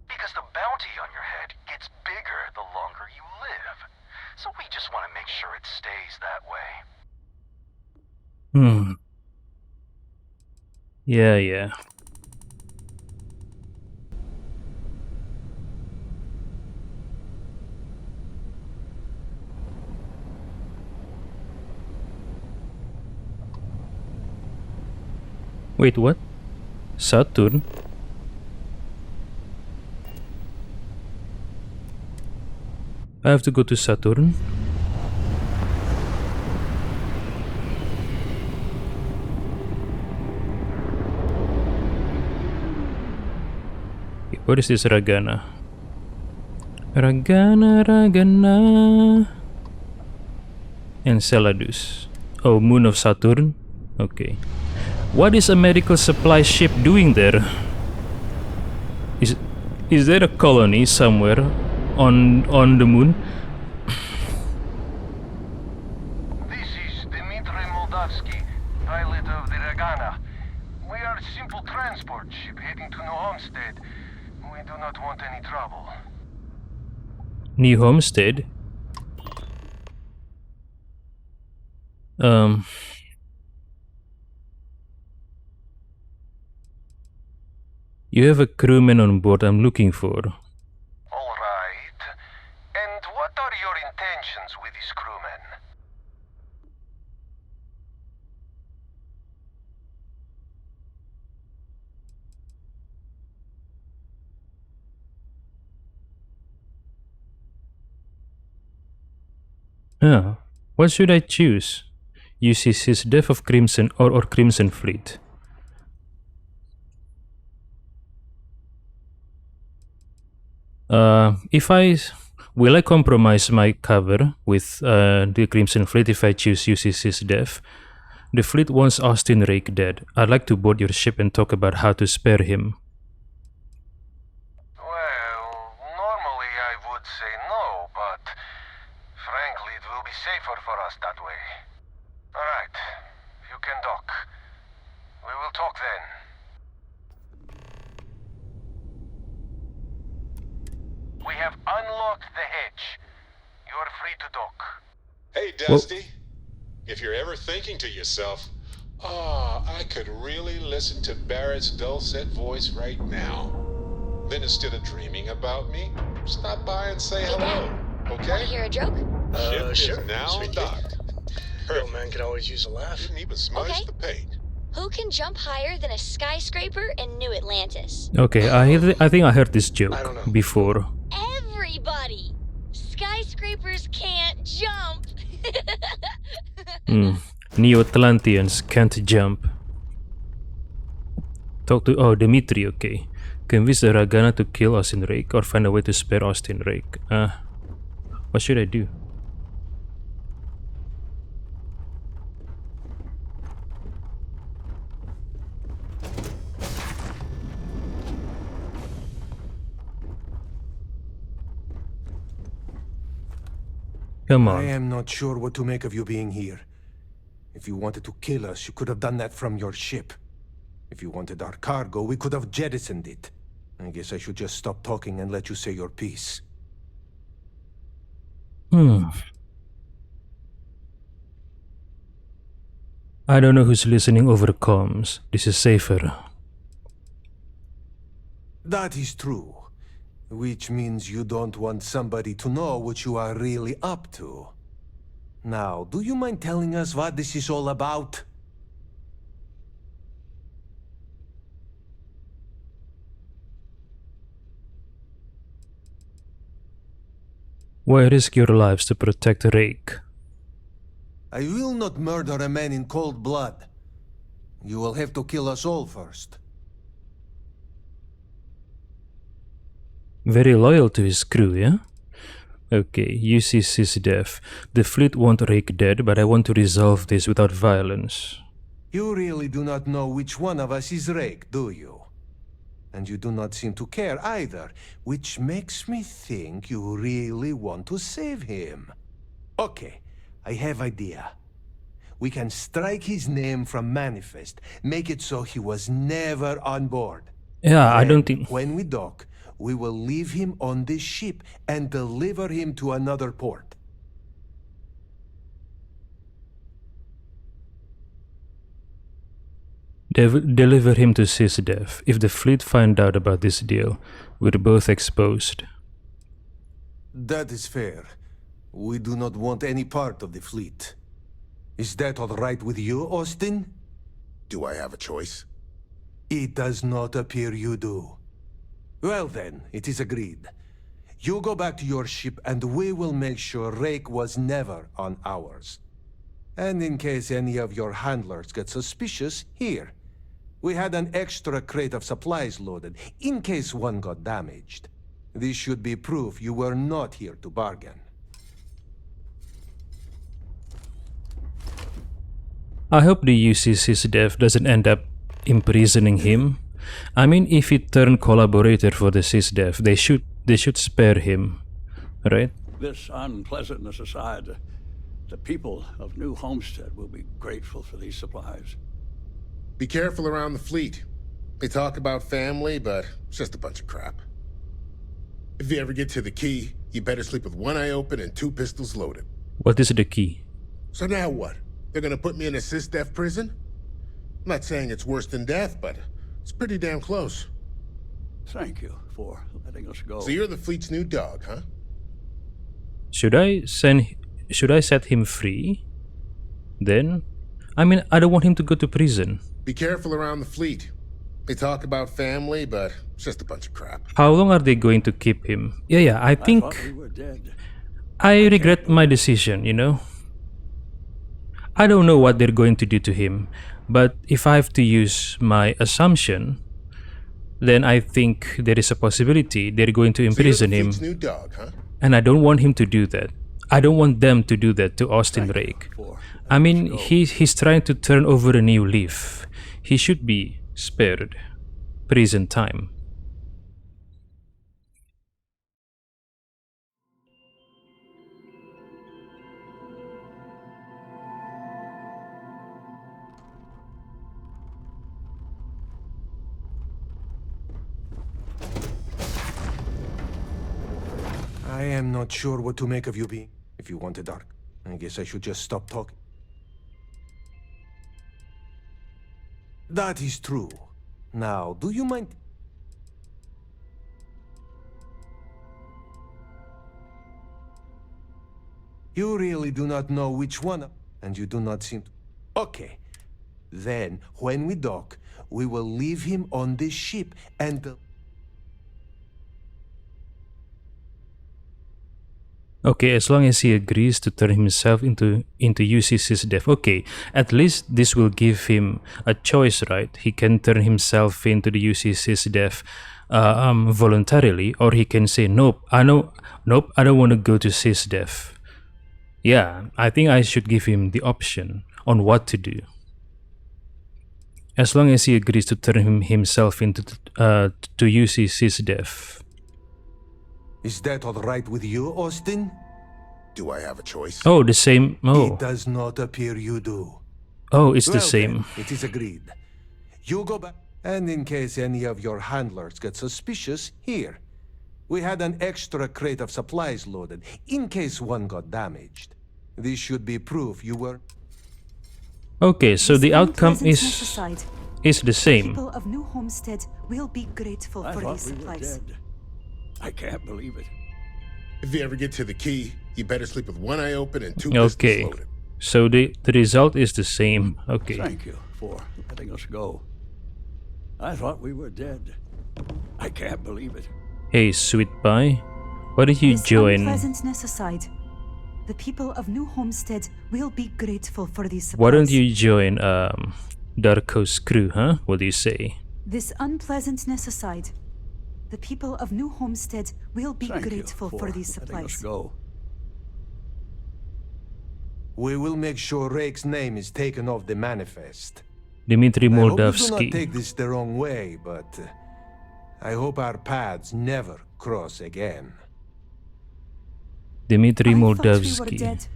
Because the bounty on your head gets bigger the longer you live. So we just want to make sure it stays that way. Yeah. Wait, what? Saturn? I have to go to Saturn? What is this Ragana? Ragana. Enceladus. Oh, moon of Saturn? Okay. What is a medical supply ship doing there? Is there a colony somewhere on the moon? This is Dmitry Moldavsky, pilot of the Ragana. We are a simple transport ship heading to New Homestead. We do not want any trouble. New Homestead? You have a crewman on board I'm looking for. Alright. And what are your intentions with this crewman? What should I choose? UCC's Death of Crimson or Crimson Fleet? Will I compromise my cover with the Crimson Fleet if I choose UCC's Death? The fleet wants Austin Rake dead. I'd like to board your ship and talk about how to spare him. Well, normally I would say no, but frankly it will be safer for us that way. Alright, you can dock. We will talk then. We have unlocked the hedge. You're free to dock. Hey, Dusty. If you're ever thinking to yourself, I could really listen to Barrett's dulcet voice right now, then instead of dreaming about me, stop by and say hello, okay? Want to hear a joke? Ship Sure. is now Sweet docked. Real man can always use a laugh. Didn't even smudge Okay. the paint. Who can jump higher than a skyscraper in New Atlantis? Okay, I think I heard this joke before. Everybody! Skyscrapers can't jump! Neo-Atlanteans can't jump. Talk to Dimitri, okay. Convince the Ragana to kill Austin Rake or find a way to spare Austin Rake. What should I do? Come on. I am not sure what to make of you being here. If you wanted to kill us, you could have done that from your ship. If you wanted our cargo, we could have jettisoned it. I guess I should just stop talking and let you say your piece. I don't know who's listening over comms. This is safer. That is true. Which means you don't want somebody to know what you are really up to. Now, do you mind telling us what this is all about? Why risk your lives to protect Rake? I will not murder a man in cold blood. You will have to kill us all first. Very loyal to his crew, yeah? Okay, UCC's death. The fleet won't Rake dead, but I want to resolve this without violence. You really do not know which one of us is Rake, do you? And you do not seem to care either, which makes me think you really want to save him. Okay, I have idea. We can strike his name from manifest, make it so he was never on board. Yeah, I Then, don't think... when we dock, we will leave him on this ship and deliver him to another port. Deliver him to SysDev. If the fleet find out about this deal, we're both exposed. That is fair. We do not want any part of the fleet. Is that all right with you, Austin? Do I have a choice? It does not appear you do. Well then, it is agreed. You go back to your ship and we will make sure Rake was never on ours. And in case any of your handlers get suspicious, here. We had an extra crate of supplies loaded, in case one got damaged. This should be proof you were not here to bargain. I hope the UC SysDev doesn't end up imprisoning him. I mean, if he turned collaborator for the SysDev, they should spare him, right? This unpleasantness aside, the people of New Homestead will be grateful for these supplies. Be careful around the fleet. They talk about family, but it's just a bunch of crap. If you ever get to the key, you better sleep with one eye open and 2 pistols loaded. What is the key? So now what? They're gonna put me in a SysDef prison? I'm not saying it's worse than death, but it's pretty damn close. Thank you for letting us go. So you're the fleet's new dog, huh? Should I set him free? Then? I mean, I don't want him to go to prison. Be careful around the fleet. They talk about family, but it's just a bunch of crap. How long are they going to keep him? Yeah, I think... I regret my decision, you know? I don't know what they're going to do to him, but if I have to use my assumption, then I think there is a possibility they're going to imprison him. New dog, huh? And I don't want him to do that. I don't want them to do that to Austin Rake. I mean, he's trying to turn over a new leaf. He should be spared prison time. I am not sure what to make of you being. If you want it dark, I guess I should just stop talking. That is true. Now, do you mind? You really do not know which one, and you do not seem to... Okay. Then, when we dock, we will leave him on this ship and... Okay, as long as he agrees to turn himself into UC SysDev. Okay, at least this will give him a choice, right? He can turn himself into the UC SysDev voluntarily, or he can say, nope, I don't want to go to SysDev. Yeah, I think I should give him the option on what to do. As long as he agrees to turn himself into to UC SysDev. Is that all right with you, Austin? Do I have a choice? Oh, the same. Oh. It does not appear you do. Oh, it's the same. Then, it is agreed. You go back, and in case any of your handlers get suspicious, here. We had an extra crate of supplies loaded, in case one got damaged. This should be proof you were... Okay, so the outcome is the same. People of New Homestead will be grateful for these supplies. I can't believe it. If you ever get to the key, you better sleep with one eye open and 2 pistols loaded. So the result is the same. Okay. Thank you for letting us go. I thought we were dead. I can't believe it. Hey, sweet pie, why don't you join? Unpleasantness aside, the people of New Homestead will be grateful for these supplies. Why don't you join Darko's crew, huh? What do you say? This unpleasantness aside, the people of New Homestead will be grateful for these supplies. Go. We will make sure Rake's name is taken off the manifest. Dmitry I hope you do Moldavsky. not take this the wrong way, but I hope our paths never cross again. Dmitry I thought we were Moldavsky. dead.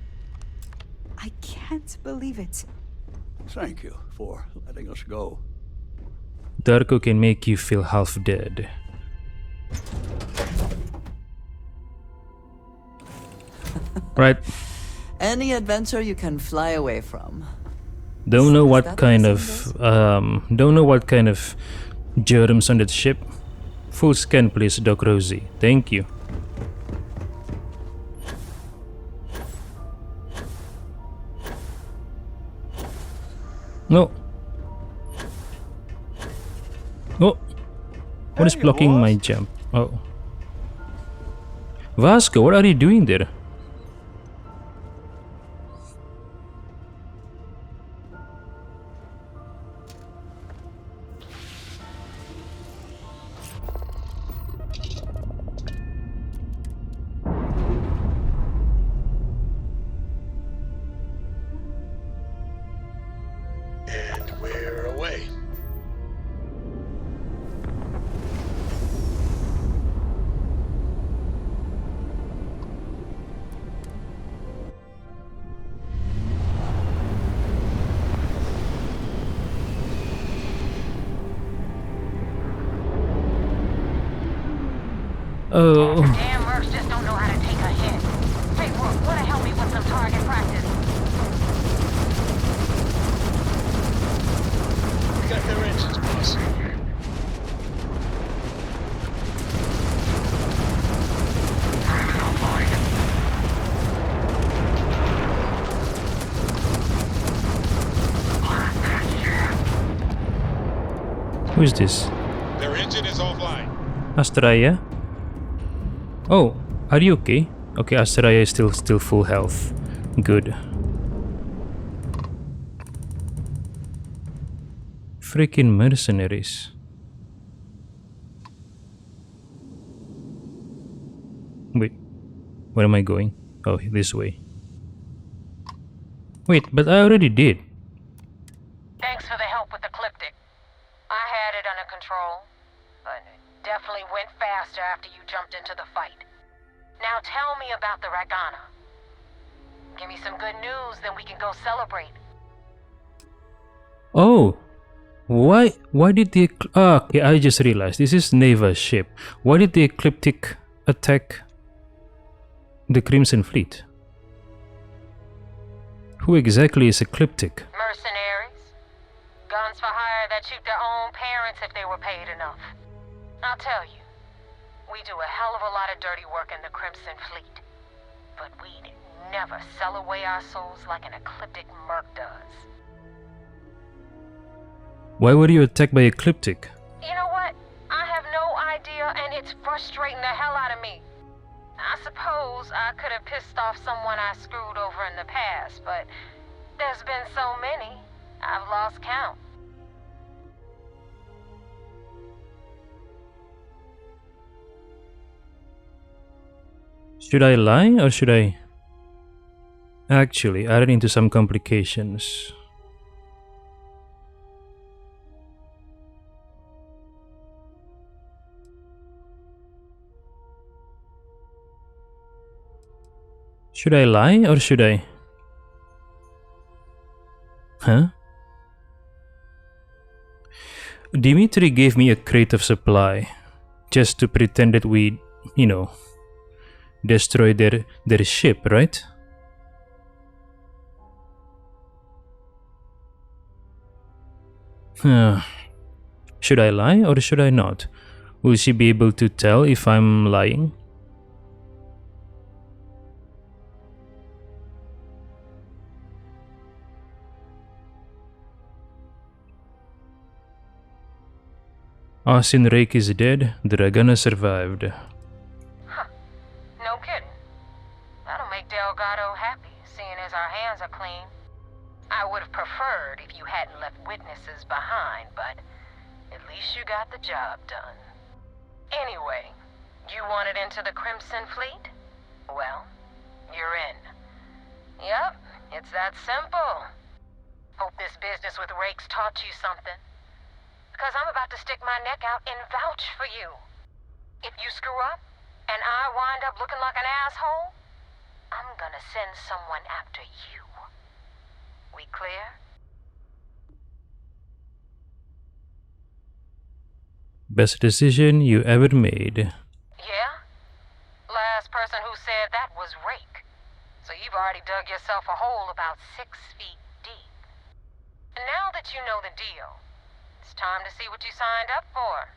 I can't believe it. Thank you for letting us go. Darko can make you feel half dead. Right. Any adventure you can fly away from. Don't know what kind of germs on that ship. Full scan please, Doc Rosie. Thank you. No. Oh. What is blocking my jump? Oh. Vasco, what are you doing there? And we're away. Oh. Damn mercs just don't know how to take a hit. Hey, Brooke, wanna help me with some target practice? We got their engines, boss. Who is this? Their engine is offline. Astraya? Oh, are you okay? Okay, Astraya is still full health. Good. Freaking mercenaries. Wait, where am I going? Oh, this way. Wait, but I already did. Thanks for the help with the Cliptic. I had it under control, but it definitely went faster after you jumped into the fight. Now tell me about the Ragana. Give me some good news, then we can go celebrate. Oh, why did the okay, I just realized this is Neva's ship. Why did the Ecliptic attack the Crimson Fleet? Who exactly is Ecliptic? Mercenaries. Guns for hire that shoot their own parents if they were paid enough. I'll tell you, we do a hell of a lot of dirty work in the Crimson Fleet. But we'd never sell away our souls like an Ecliptic merc does. Why were you attacked by Ecliptic? You know what? I have no idea, and it's frustrating the hell out of me. I suppose I could have pissed off someone I screwed over in the past, but there's been so many, I've lost count. Should I lie or should I... Actually, I ran into some complications. Should I lie or should I... Huh? Dimitri gave me a crate of supply just to pretend that we, you know, destroy their ship, right? Should I lie or should I not? Will she be able to tell if I'm lying? Austin Rake is dead, Dragana survived. Huh. No kidding. That'll make Delgado happy, seeing as our hands are clean. I would have preferred if you hadn't left witnesses behind, but at least you got the job done. Anyway, you wanted into the Crimson Fleet? Well, you're in. Yep, it's that simple. Hope this business with Rakes taught you something. Because I'm about to stick my neck out and vouch for you. If you screw up, and I wind up looking like an asshole, I'm gonna send someone after you. We clear? Best decision you ever made. Yeah? Last person who said that was Rake. So you've already dug yourself a hole about 6 feet deep. And now that you know the deal, it's time to see what you signed up for.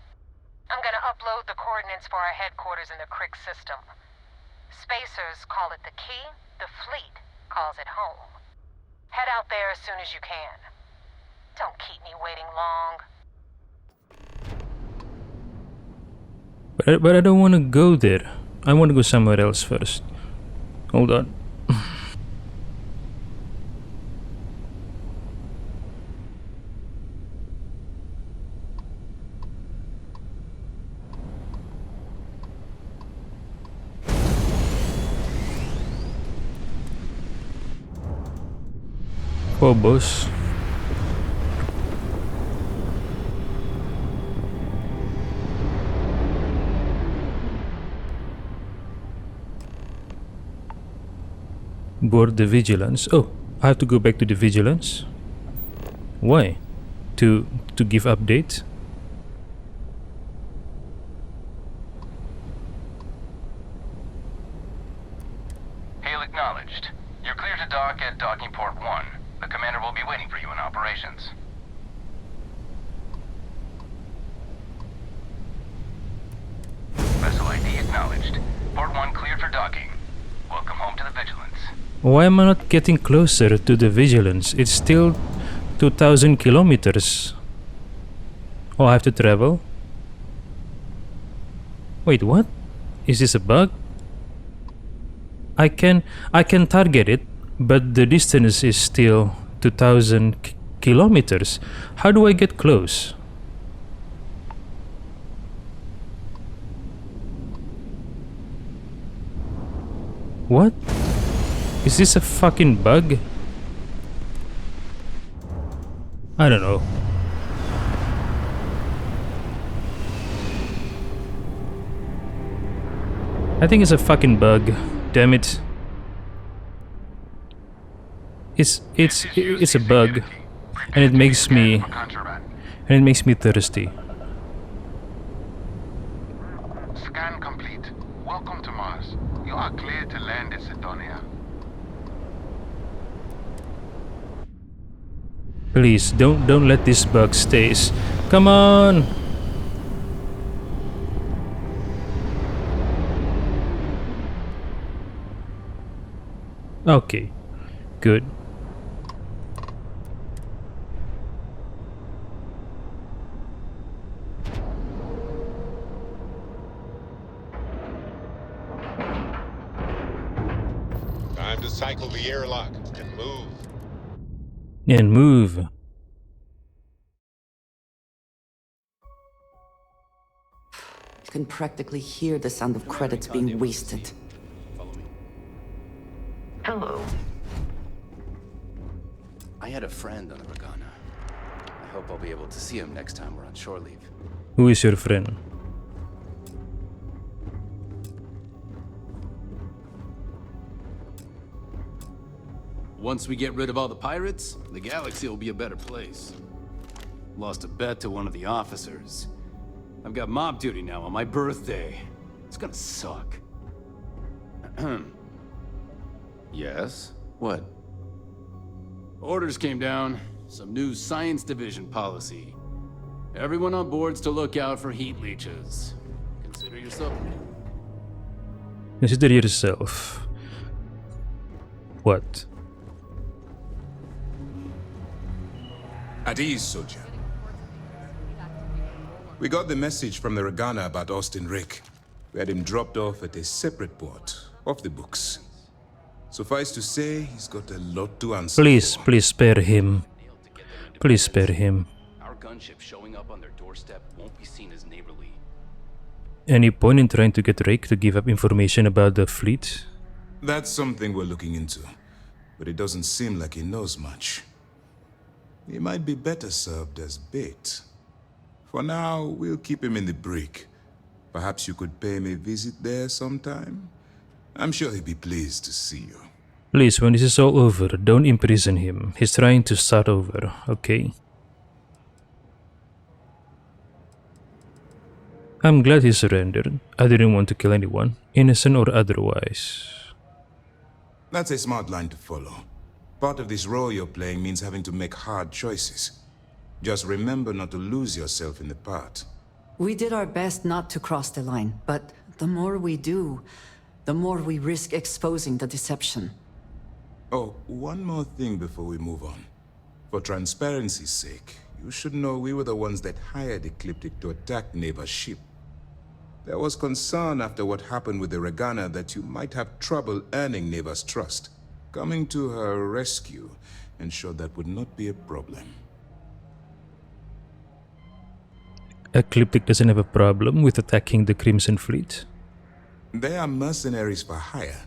I'm gonna upload the coordinates for our headquarters in the Crick system. Spacers call it the key, the fleet calls it home. Head out there as soon as you can. Don't keep me waiting long. But I don't want to go there. I want to go somewhere else first. Hold on. Phobos. Board the Vigilance. Oh, I have to go back to the Vigilance? Why? To give update? Hail acknowledged. You're clear to dock at docking port 1. The commander will be waiting for you in operations. Vessel ID acknowledged. Port 1 cleared for docking. Welcome home to the Vigilance. Why am I not getting closer to the Vigilance? It's still 2,000 kilometers. Oh, I have to travel? Wait, what? Is this a bug? I can target it, but the distance is still 2,000 kilometers. How do I get close? What? Is this a fucking bug? I don't know. I think it's a fucking bug. Damn it. It's a bug, and it makes me thirsty. Scan complete. Welcome to Mars. You are cleared to land in Cydonia. Please don't let this bug stays. Come on. Okay. Good. Time to cycle the airlock and move. And move. You can practically hear the sound of credits being wasted. Hello. I had a friend on the Regana. I hope I'll be able to see him next time we're on shore leave. Who is your friend? Once we get rid of all the pirates, the galaxy will be a better place. Lost a bet to one of the officers. I've got mob duty now on my birthday. It's gonna suck. Yes? What? Orders came down. Some new science division policy. Everyone on board's to look out for heat leeches. Consider yourself. Consider yourself. What? At ease, soldier. We got the message from the Regana about Austin Rick. We had him dropped off at a separate port, off the books. Suffice to say, he's got a lot to answer. Please spare him. Please spare him. Our gunship showing up on their doorstep won't be seen as neighborly. Any point in trying to get Rake to give up information about the fleet? That's something we're looking into, but it doesn't seem like he knows much. He might be better served as bait. For now, we'll keep him in the brig. Perhaps you could pay him a visit there sometime? I'm sure he'd be pleased to see you. Please, when this is all over, don't imprison him. He's trying to start over, okay? I'm glad he surrendered. I didn't want to kill anyone, innocent or otherwise. That's a smart line to follow. Part of this role you're playing means having to make hard choices. Just remember not to lose yourself in the part. We did our best not to cross the line, but the more we do, the more we risk exposing the deception. Oh, one more thing before we move on. For transparency's sake, you should know we were the ones that hired Ecliptic to attack Neva's ship. There was concern after what happened with the Regana that you might have trouble earning Neva's trust. Coming to her rescue ensured that would not be a problem. Ecliptic doesn't have a problem with attacking the Crimson Fleet. They are mercenaries for hire.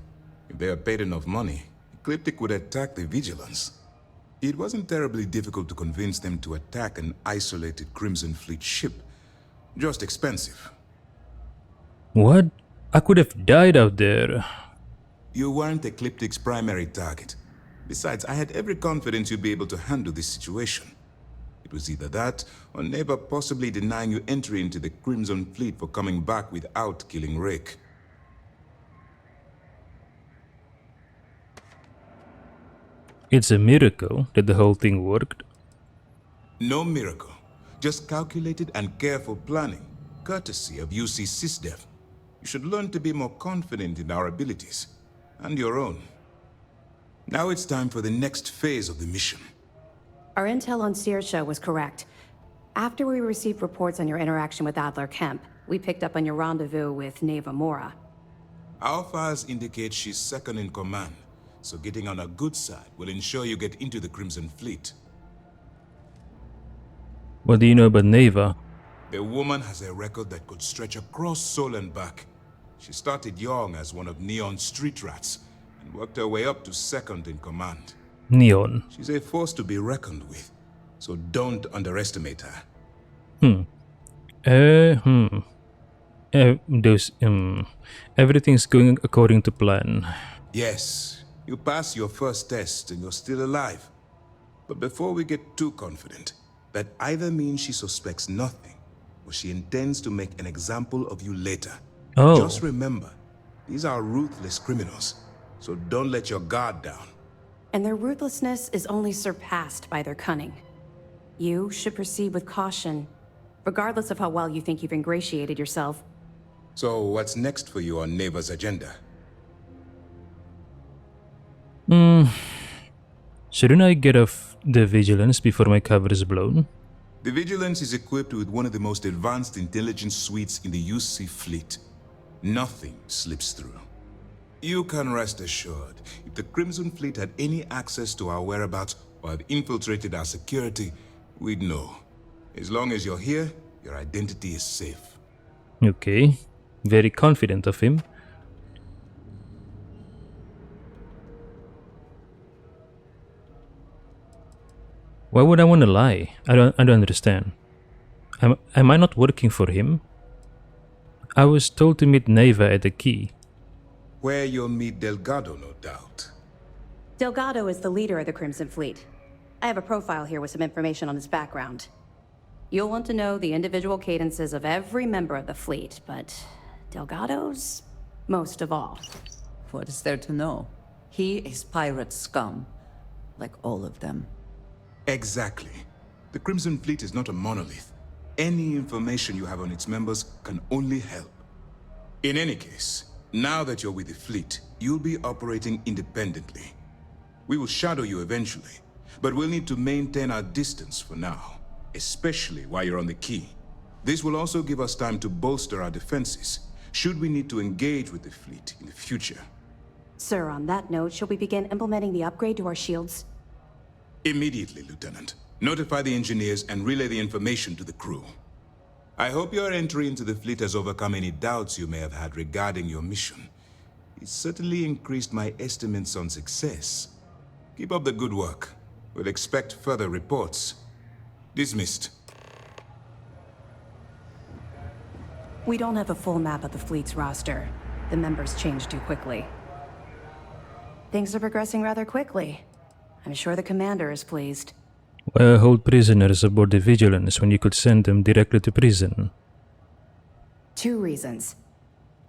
If they are paid enough money, Ecliptic would attack the Vigilance. It wasn't terribly difficult to convince them to attack an isolated Crimson Fleet ship. Just expensive. What? I could have died out there. You weren't Ecliptic's primary target. Besides, I had every confidence you'd be able to handle this situation. It was either that, or Neva possibly denying you entry into the Crimson Fleet for coming back without killing Rick. It's a miracle that the whole thing worked. No miracle. Just calculated and careful planning, courtesy of UC SysDev. You should learn to be more confident in our abilities, and your own. Now it's time for the next phase of the mission. Our intel on Saoirse was correct. After we received reports on your interaction with Adler Kemp, we picked up on your rendezvous with Neva Mora. Our files indicate she's second in command, so getting on her good side will ensure you get into the Crimson Fleet. What do you know about Neva? The woman has a record that could stretch across Sol and back. She started young as one of Neon's street rats, and worked her way up to second in command. Neon. She's a force to be reckoned with, so don't underestimate her. Everything's going according to plan. Yes, you pass your first test and you're still alive. But before we get too confident, that either means she suspects nothing, or she intends to make an example of you later. Oh. Just remember, these are ruthless criminals, so don't let your guard down. And their ruthlessness is only surpassed by their cunning. You should proceed with caution, regardless of how well you think you've ingratiated yourself. So what's next for you on Neva's agenda? Shouldn't I get off the Vigilance before my cover is blown? The Vigilance is equipped with one of the most advanced intelligence suites in the UC fleet. Nothing slips through. You can rest assured, if the Crimson Fleet had any access to our whereabouts or had infiltrated our security, we'd know. As long as you're here, your identity is safe. Okay, very confident of him. Why would I want to lie? I don't understand. Am I not working for him? I was told to meet Neva at the key. Where you'll meet Delgado, no doubt. Delgado is the leader of the Crimson Fleet. I have a profile here with some information on his background. You'll want to know the individual cadences of every member of the fleet, but Delgado's most of all. What is there to know? He is pirate scum, like all of them. Exactly. The Crimson Fleet is not a monolith. Any information you have on its members can only help. In any case, now that you're with the fleet, you'll be operating independently. We will shadow you eventually, but we'll need to maintain our distance for now, especially while you're on the key. This will also give us time to bolster our defenses, should we need to engage with the fleet in the future. Sir, on that note, shall we begin implementing the upgrade to our shields? Immediately, Lieutenant. Notify the engineers and relay the information to the crew. I hope your entry into the fleet has overcome any doubts you may have had regarding your mission. It certainly increased my estimates on success. Keep up the good work. We'll expect further reports. Dismissed. We don't have a full map of the fleet's roster. The members change too quickly. Things are progressing rather quickly. I'm sure the commander is pleased. Why hold prisoners aboard the Vigilance when you could send them directly to prison? 2 reasons.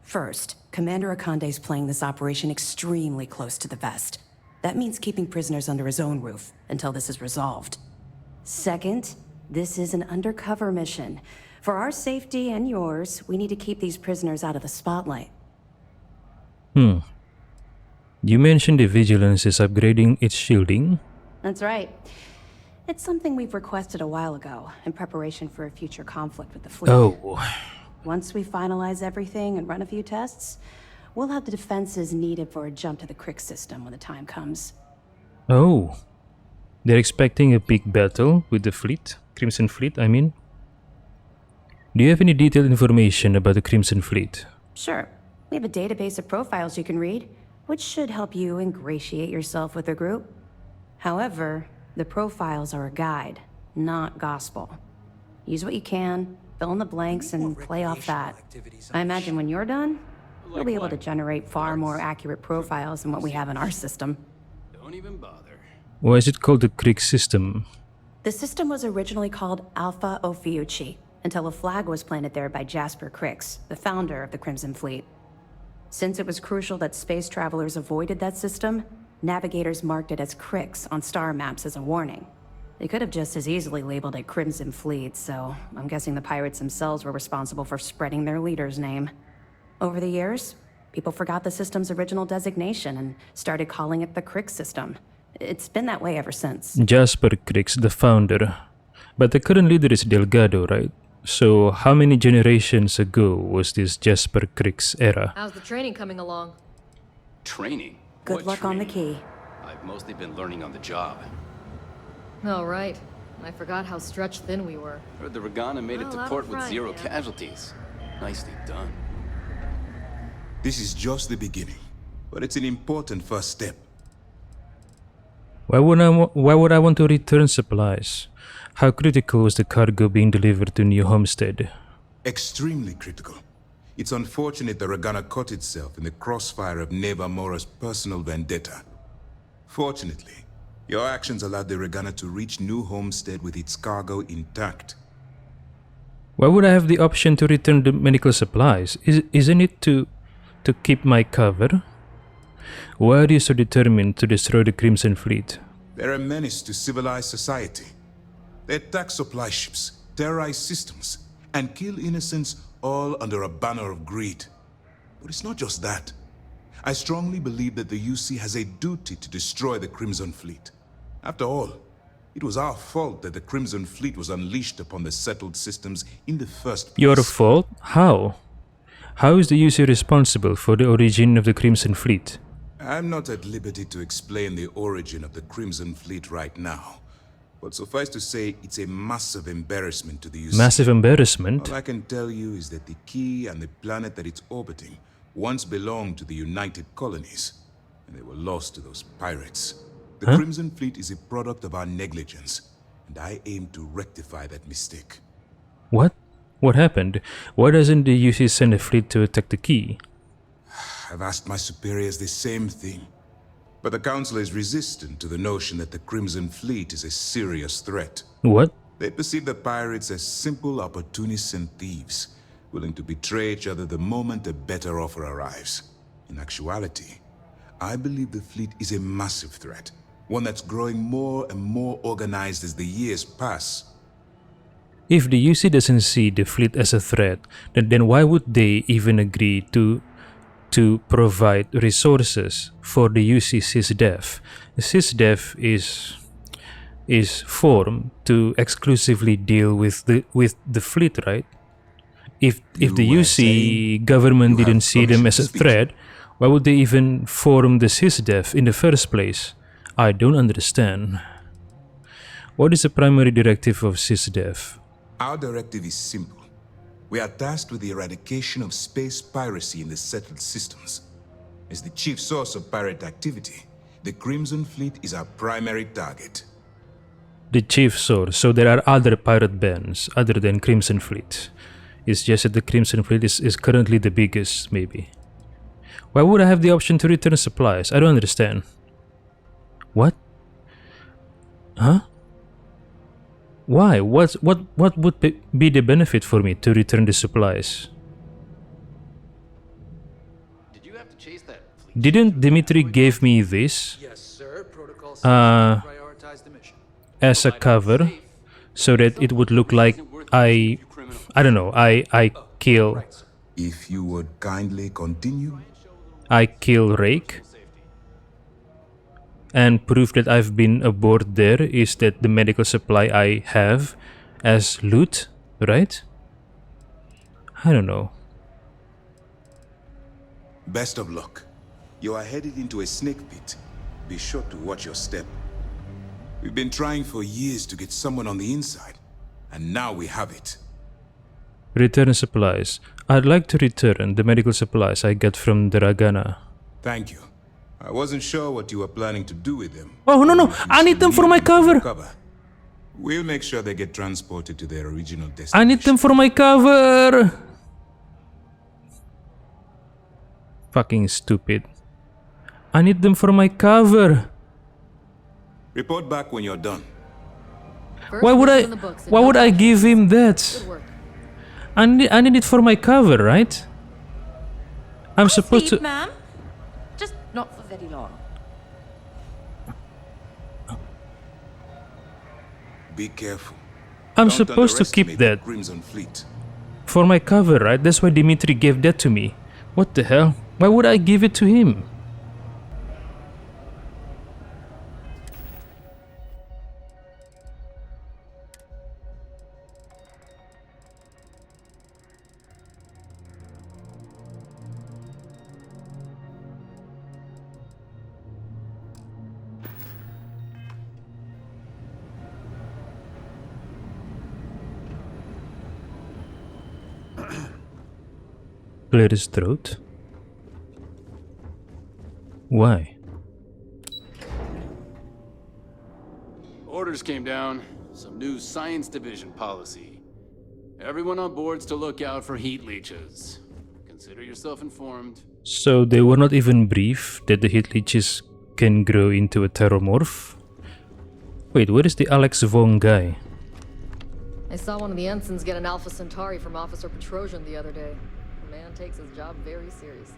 First, Commander Akande's playing this operation extremely close to the vest. That means keeping prisoners under his own roof until this is resolved. Second, this is an undercover mission. For our safety and yours, we need to keep these prisoners out of the spotlight. You mentioned the Vigilance is upgrading its shielding. That's right. It's something we've requested a while ago, in preparation for a future conflict with the fleet. Oh. Once we finalize everything and run a few tests, we'll have the defenses needed for a jump to the Crick system when the time comes. Oh. They're expecting a big battle with the fleet? Crimson Fleet, I mean. Do you have any detailed information about the Crimson Fleet? Sure. We have a database of profiles you can read, which should help you ingratiate yourself with the group. However, the profiles are a guide, not gospel. Use what you can, fill in the blanks, and play off that. I imagine when you're done, you'll be able to generate far more accurate profiles than what we have in our system. Don't even bother. Why is it called the Crick system? The system was originally called Alpha Ophiuchi, until a flag was planted there by Jasper Crix, the founder of the Crimson Fleet. Since it was crucial that space travelers avoided that system, navigators marked it as Crix on star maps as a warning. They could have just as easily labeled it Crimson Fleet, so I'm guessing the pirates themselves were responsible for spreading their leader's name. Over the years, people forgot the system's original designation and started calling it the Crix system. It's been that way ever since. Jasper Crix, the founder. But the current leader is Delgado, right? So how many generations ago was this Jasper Crix era? How's the training coming along? Training? Good What luck on the training? key. I've mostly been learning on the job. Oh, right. I forgot how stretched thin we were. Heard the Regana made it Well, to out port with front, 0 yeah. casualties. Nicely done. This is just the beginning, but it's an important first step. Why would I want to return supplies? How critical was the cargo being delivered to New Homestead? Extremely critical. It's unfortunate the Regana caught itself in the crossfire of Neva Mora's personal vendetta. Fortunately, your actions allowed the Regana to reach New Homestead with its cargo intact. Why would I have the option to return the medical supplies? Isn't it to keep my cover? Why are you so determined to destroy the Crimson Fleet? They're a menace to civilized society. They attack supply ships, terrorize systems, and kill innocents all under a banner of greed. But it's not just that. I strongly believe that the UC has a duty to destroy the Crimson Fleet. After all, it was our fault that the Crimson Fleet was unleashed upon the settled systems in the first place. Your fault? How? How is the UC responsible for the origin of the Crimson Fleet? I'm not at liberty to explain the origin of the Crimson Fleet right now. But suffice to say, it's a massive embarrassment to the UC. Massive embarrassment? All I can tell you is that the key and the planet that it's orbiting once belonged to the United Colonies, and they were lost to those pirates. The Crimson Fleet is a product of our negligence, and I aim to rectify that mistake. What? What happened? Why doesn't the UC send a fleet to attack the key? I've asked my superiors the same thing. But the Council is resistant to the notion that the Crimson Fleet is a serious threat. What? They perceive the pirates as simple opportunists and thieves, willing to betray each other the moment a better offer arrives. In actuality, I believe the fleet is a massive threat, one that's growing more and more organized as the years pass. If the UC doesn't see the fleet as a threat, then why would they even agree to provide resources for the UC SysDef? SysDef is formed to exclusively deal with the fleet, right? If the UC government didn't see them as a threat, why would they even form the SysDef in the first place? I don't understand. What is the primary directive of SysDef? Our directive is simple. We are tasked with the eradication of space piracy in the settled systems. As the chief source of pirate activity, the Crimson Fleet is our primary target. The chief source, so there are other pirate bands other than Crimson Fleet. It's just that the Crimson Fleet is currently the biggest, maybe. Why would I have the option to return supplies? I don't understand. What? Huh? Why? What would be the benefit for me to return the supplies? Did you have to chase that fleet? Didn't Dimitri give me this? Yes, sir. Protocol says you prioritize the mission. As a cover, so that it would look like I don't know, I kill. If you would kindly continue. I kill Rake. And proof that I've been aboard there is that the medical supply I have as loot, right? I don't know. Best of luck. You are headed into a snake pit. Be sure to watch your step. We've been trying for years to get someone on the inside, and now we have it. Return supplies. I'd like to return the medical supplies I got from the Ragana. Thank you. I wasn't sure what you were planning to do with them. Oh, no, I need them for my cover. We'll make sure they get transported to their original destination. I need them for my cover. Fucking stupid. I need them for my cover. Report back when you're done. Why would I give him that? I need it for my cover, right? I'm supposed to... ma'am. Just not for very long. Be careful. I'm supposed to keep that Crimson Fleet. for my cover, right? That's why Dimitri gave that to me. What the hell? Why would I give it to him? Clear his throat? Why? Orders came down. Some new science division policy. Everyone on board's to look out for heat leeches. Consider yourself informed. So they were not even briefed that the heat leeches can grow into a terromorph? Wait, where is the Alex Vaughn guy? I saw one of the ensigns get an Alpha Centauri from Officer Petrosian the other day. The man takes his job very seriously.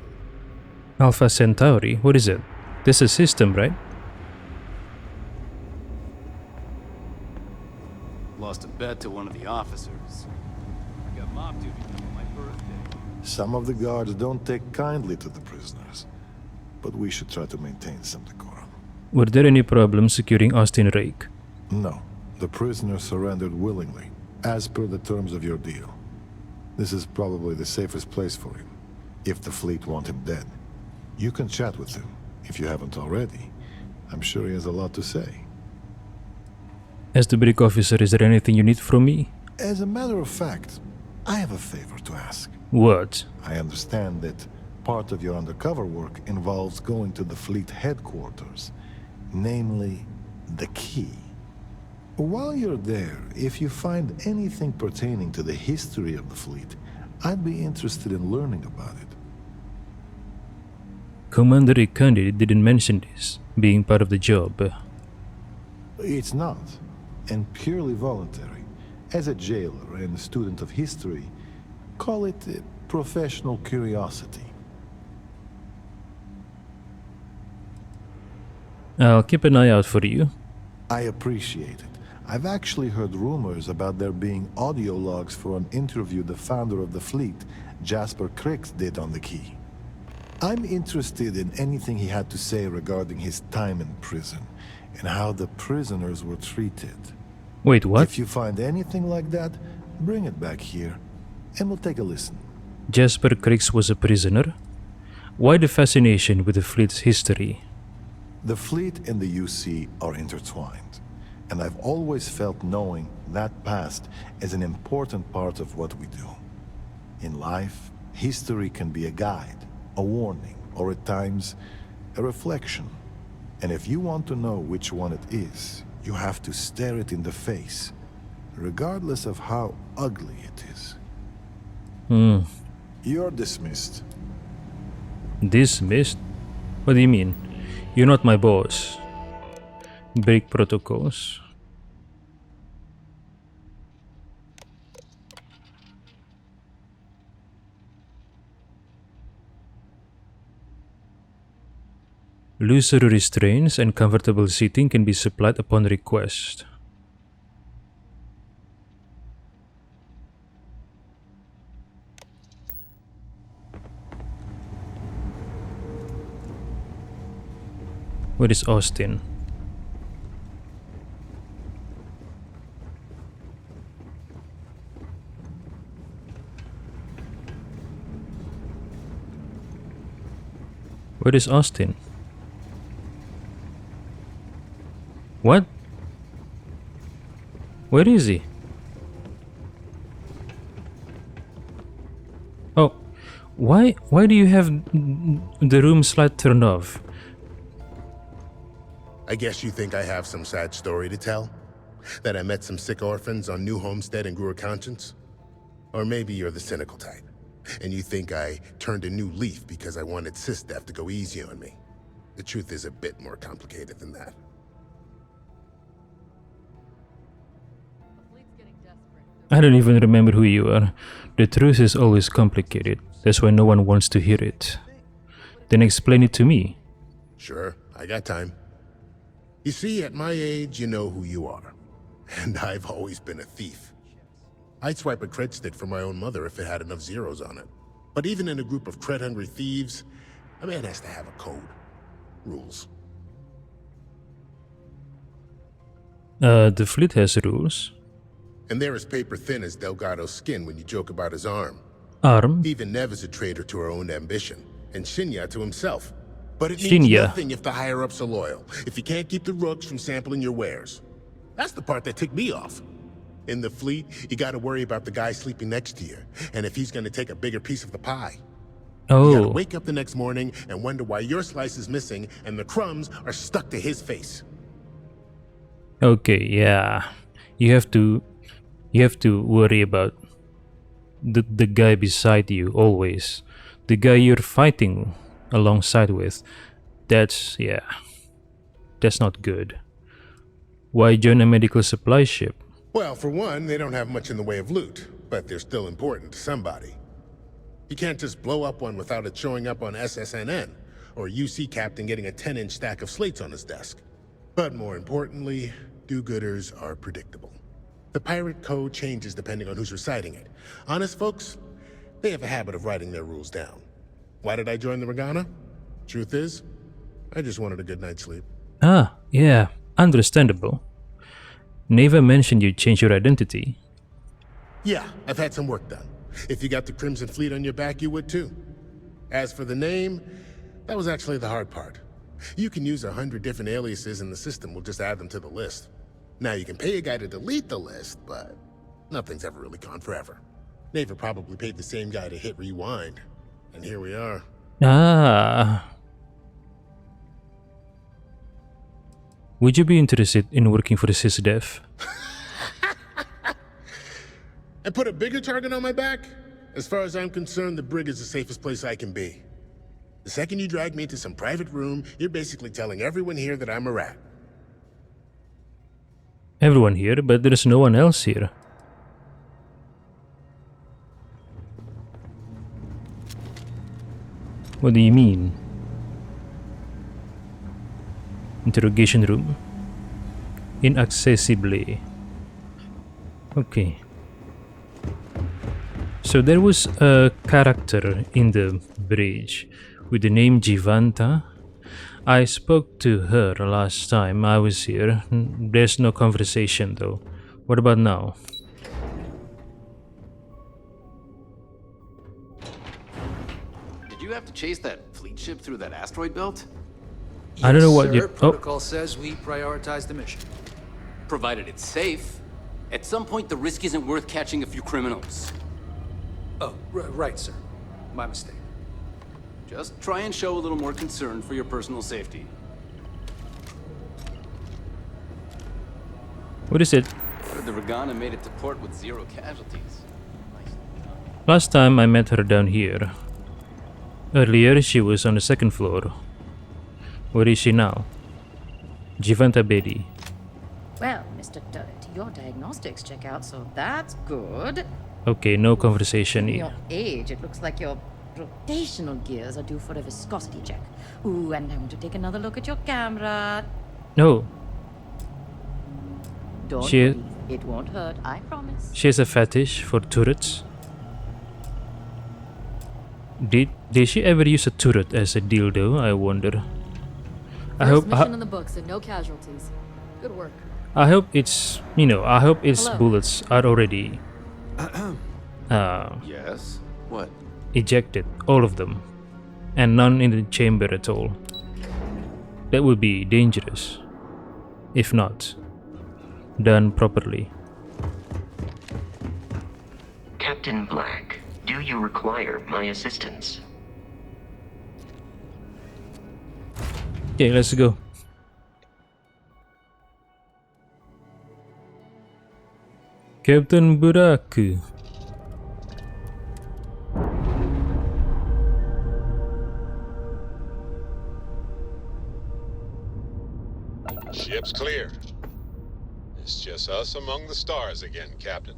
Alpha Centauri? What is it? This is a system, right? Lost a bet to one of the officers. I got mob duty on my birthday. Some of the guards don't take kindly to the prisoners, but we should try to maintain some decorum. Were there any problems securing Austin Rake? No. The prisoner surrendered willingly, as per the terms of your deal. This is probably the safest place for him, if the fleet want him dead. You can chat with him, if you haven't already. I'm sure he has a lot to say. As the brig officer, is there anything you need from me? As a matter of fact, I have a favor to ask. What? I understand that part of your undercover work involves going to the fleet headquarters, namely the key. While you're there, if you find anything pertaining to the history of the fleet, I'd be interested in learning about it. Commander Ikandi didn't mention this, being part of the job. It's not, and purely voluntary. As a jailer and a student of history, call it a professional curiosity. I'll keep an eye out for you. I appreciate it. I've actually heard rumors about there being audio logs for an interview the founder of the fleet, Jasper Crix, did on the Key. I'm interested in anything he had to say regarding his time in prison and how the prisoners were treated. Wait, what? If you find anything like that, bring it back here and we'll take a listen. Jasper Crix was a prisoner? Why the fascination with the fleet's history? The fleet and the UC are intertwined, and I've always felt knowing that past as an important part of what we do. In life, history can be a guide, a warning, or at times, a reflection. And if you want to know which one it is, you have to stare it in the face, regardless of how ugly it is. You're dismissed. Dismissed? What do you mean? You're not my boss. Break protocols. Looser restraints and comfortable seating can be supplied upon request. Where is Austin? Where is Austin? What? Where is he? Oh, why do you have the room light turned off? I guess you think I have some sad story to tell? That I met some sick orphans on New Homestead and grew a conscience? Or maybe you're the cynical type, and you think I turned a new leaf because I wanted SysDef to go easy on me. The truth is a bit more complicated than that. I don't even remember who you are. The truth is always complicated. That's why no one wants to hear it. Then explain it to me. Sure, I got time. You see, at my age, you know who you are. And I've always been a thief. I'd swipe a cred stick for my own mother if it had enough zeros on it. But even in a group of cred-hungry thieves, a man has to have a code. Rules. The fleet has rules. And they're as paper-thin as Delgado's skin when you joke about his arm. Arm? Even Nev is a traitor to her own ambition, and Shinya to himself. But it means nothing if the higher-ups are loyal, if you can't keep the rooks from sampling your wares. That's the part that ticked me off. In the fleet, you gotta worry about the guy sleeping next to you, and if he's gonna take a bigger piece of the pie. Oh. You gotta wake up the next morning and wonder why your slice is missing and the crumbs are stuck to his face. Okay, yeah. You have to worry about the guy beside you always. The guy you're fighting alongside with. That's not good. Why join a medical supply ship? Well, for one, they don't have much in the way of loot, but they're still important to somebody. You can't just blow up one without it showing up on SSNN, or a UC captain getting a 10-inch stack of slates on his desk. But more importantly, do-gooders are predictable. The pirate code changes depending on who's reciting it. Honest folks, they have a habit of writing their rules down. Why did I join the Regana? Truth is, I just wanted a good night's sleep. Ah, yeah, understandable. Neva mentioned you changed your identity. Yeah, I've had some work done. If you got the Crimson Fleet on your back, you would too. As for the name, that was actually the hard part. You can use 100 different aliases and the system will just add them to the list. Now you can pay a guy to delete the list, but nothing's ever really gone forever. Neva probably paid the same guy to hit rewind, and here we are. Ah. Would you be interested in working for the SysDef? And put a bigger target on my back? As far as I'm concerned, the brig is the safest place I can be. The second you drag me into some private room, you're basically telling everyone here that I'm a rat. Everyone here, but there's no one else here. What do you mean? Interrogation room. Inaccessibly. Okay. So there was a character in the bridge with the name Jivanta. I spoke to her last time I was here. There's no conversation though. What about now? Did you have to chase that fleet ship through that asteroid belt? I don't know what you... Protocol says we prioritize the mission. Provided it's safe. At some point, the risk isn't worth catching a few criminals. Oh, right, sir. My mistake. Just try and show a little more concern for your personal safety. What is it? The Regana made it to port with 0 casualties. Last time I met her down here. Earlier, she was on the second floor. Where is she now? Jivanta Bedi. Well, Mr. Dirt, your diagnostics check out, so that's good. Okay, no conversation Given here. your age, it looks like your rotational gears are due for a viscosity check. Ooh, and I want to take another look at your camera. No. Don't She, worry, it won't hurt, I promise. she has a fetish for turrets. Did she ever use a turret as a dildo? I wonder. First mission in the books and no casualties. Good work. I hope its I hope its Hello. bullets are already Yes? What? ejected, all of them, and none in the chamber at all. That would be dangerous, if not done properly. Captain Black, do you require my assistance? Okay, let's go. Captain Buraku. Ship's clear. It's just us among the stars again, Captain.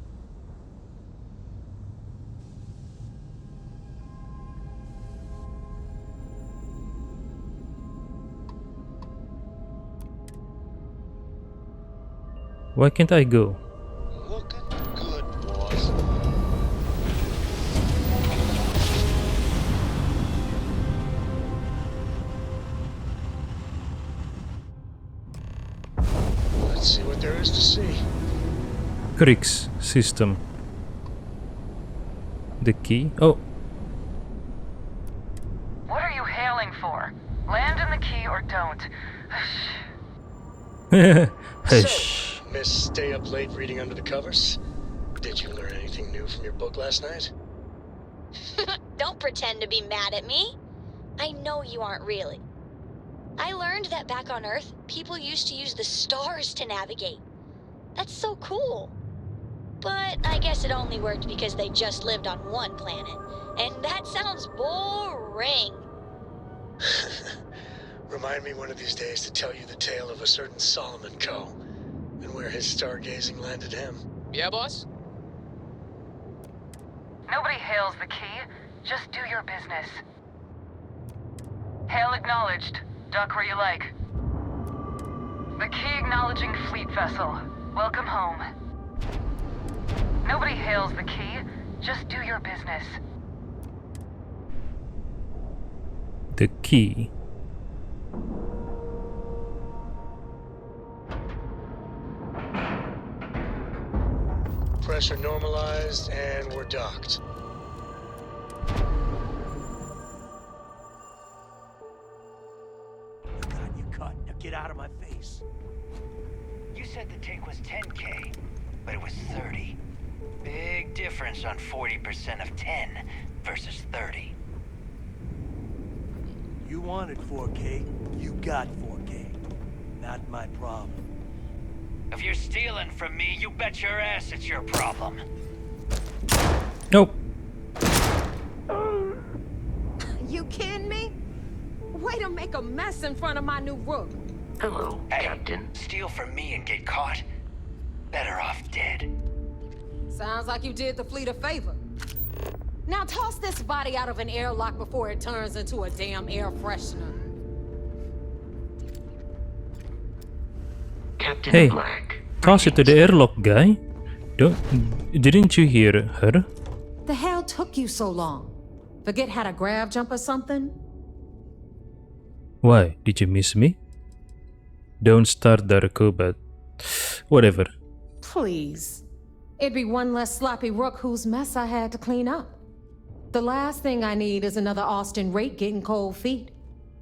Why can't I go? Looking good, boss. Let's see what there is to see. Crix system. The key? Oh, What are you hailing for? Land in the key or don't. hush. So, Miss Stay Up Late reading under the covers? Did you learn anything new from your book last night? Don't pretend to be mad at me. I know you aren't really. I learned that back on Earth, people used to use the stars to navigate. That's so cool. But I guess it only worked because they just lived on one planet. And that sounds boring. Remind me one of these days to tell you the tale of a certain Solomon Coe, and where his stargazing landed him. Yeah, boss? Nobody hails the key. Just do your business. Hail acknowledged. Dock where you like. The key acknowledging fleet vessel. Welcome home. Nobody hails the key. Just do your business. The key. Pressure normalized, and we're docked. God, you cut. Now get out of my face. You said the take was 10K, but it was 30. Big difference on 40% of 10 versus 30. You wanted 4K, you got 4K. Not my problem. If you're stealing from me, you bet your ass it's your problem. Nope. You kidding me? Way to make a mess in front of my new rook. Hello, Hey, Captain. steal from me and get caught? Better off dead. Sounds like you did the fleet a favor. Now toss this body out of an airlock before it turns into a damn air freshener. Captain Hey, Black. toss it to the airlock guy. Didn't you hear her? The hell took you so long? Forget how to grab jump or something? Why? Did you miss me? Don't start, Darko, but whatever. Please. It'd be one less sloppy rook whose mess I had to clean up. The last thing I need is another Austin Rake getting cold feet.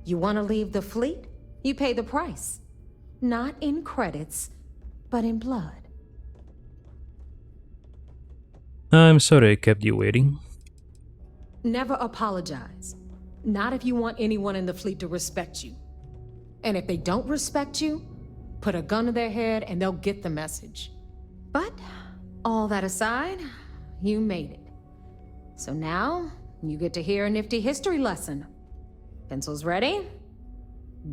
You want to leave the fleet? You pay the price. Not in credits, but in blood. I'm sorry I kept you waiting. Never apologize. Not if you want anyone in the fleet to respect you. And if they don't respect you, put a gun to their head and they'll get the message. But all that aside, you made it. So now, You get to hear a nifty history lesson. Pencils ready?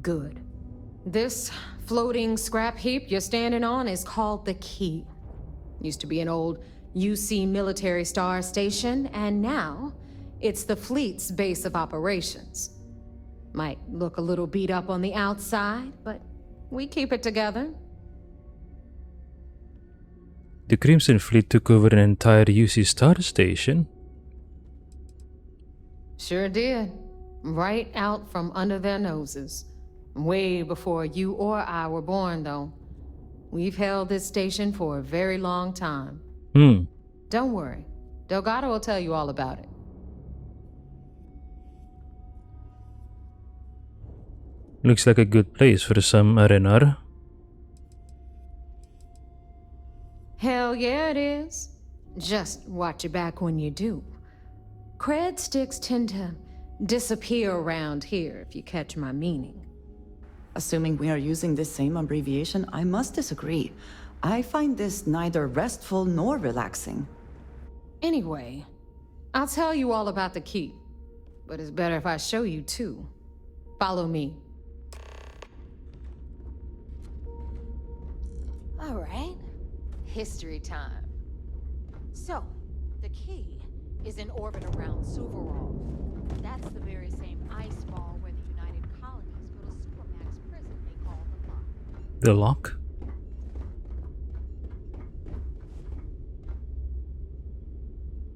Good. This floating scrap heap you're standing on is called the Key. Used to be an old UC military star station, and now it's the fleet's base of operations. Might look a little beat up on the outside, but we keep it together. The Crimson Fleet took over an entire UC star station? Sure did. Right out from under their noses. Way before you or I were born, though. We've held this station for a very long time. Don't worry. Delgado will tell you all about it. Looks like a good place for some R&R. Hell yeah, it is. Just watch your back when you do. Cred sticks tend to disappear around here, if you catch my meaning. Assuming we are using this same abbreviation, I must disagree. I find this neither restful nor relaxing. Anyway, I'll tell you all about the Key. But it's better if I show you too. Follow me. All right. History time. So, the Key is in orbit around Suvorov. That's the very same ice ball where the United Colonies built a supermax prison they call the Lock. The Lock?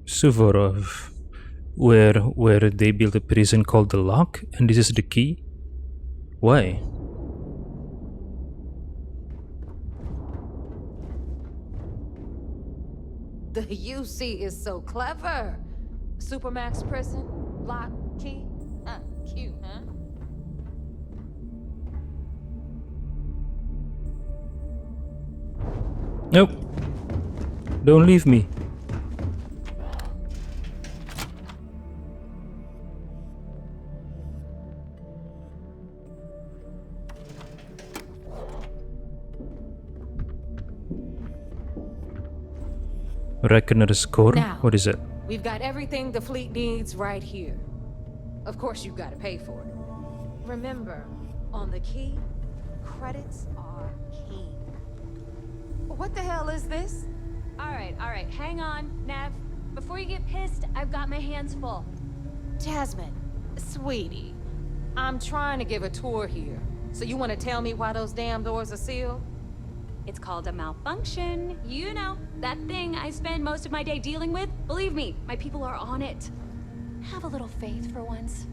Suvorov. Where they built a prison called the Lock, and this is the Key? Why? The UC is so clever. Supermax prison, lock, key. Cute, huh? Nope. Don't leave me. Reckoner's core? Now, what is it? We've got everything the fleet needs right here. Of course, you've got to pay for it. Remember, on the Key, credits are king. What the hell is this? All right, hang on, Nev. Before you get pissed, I've got my hands full. Jasmine, sweetie, I'm trying to give a tour here. So you want to tell me why those damn doors are sealed? It's called a malfunction. You know, that thing I spend most of my day dealing with. Believe me, my people are on it. Have a little faith for once.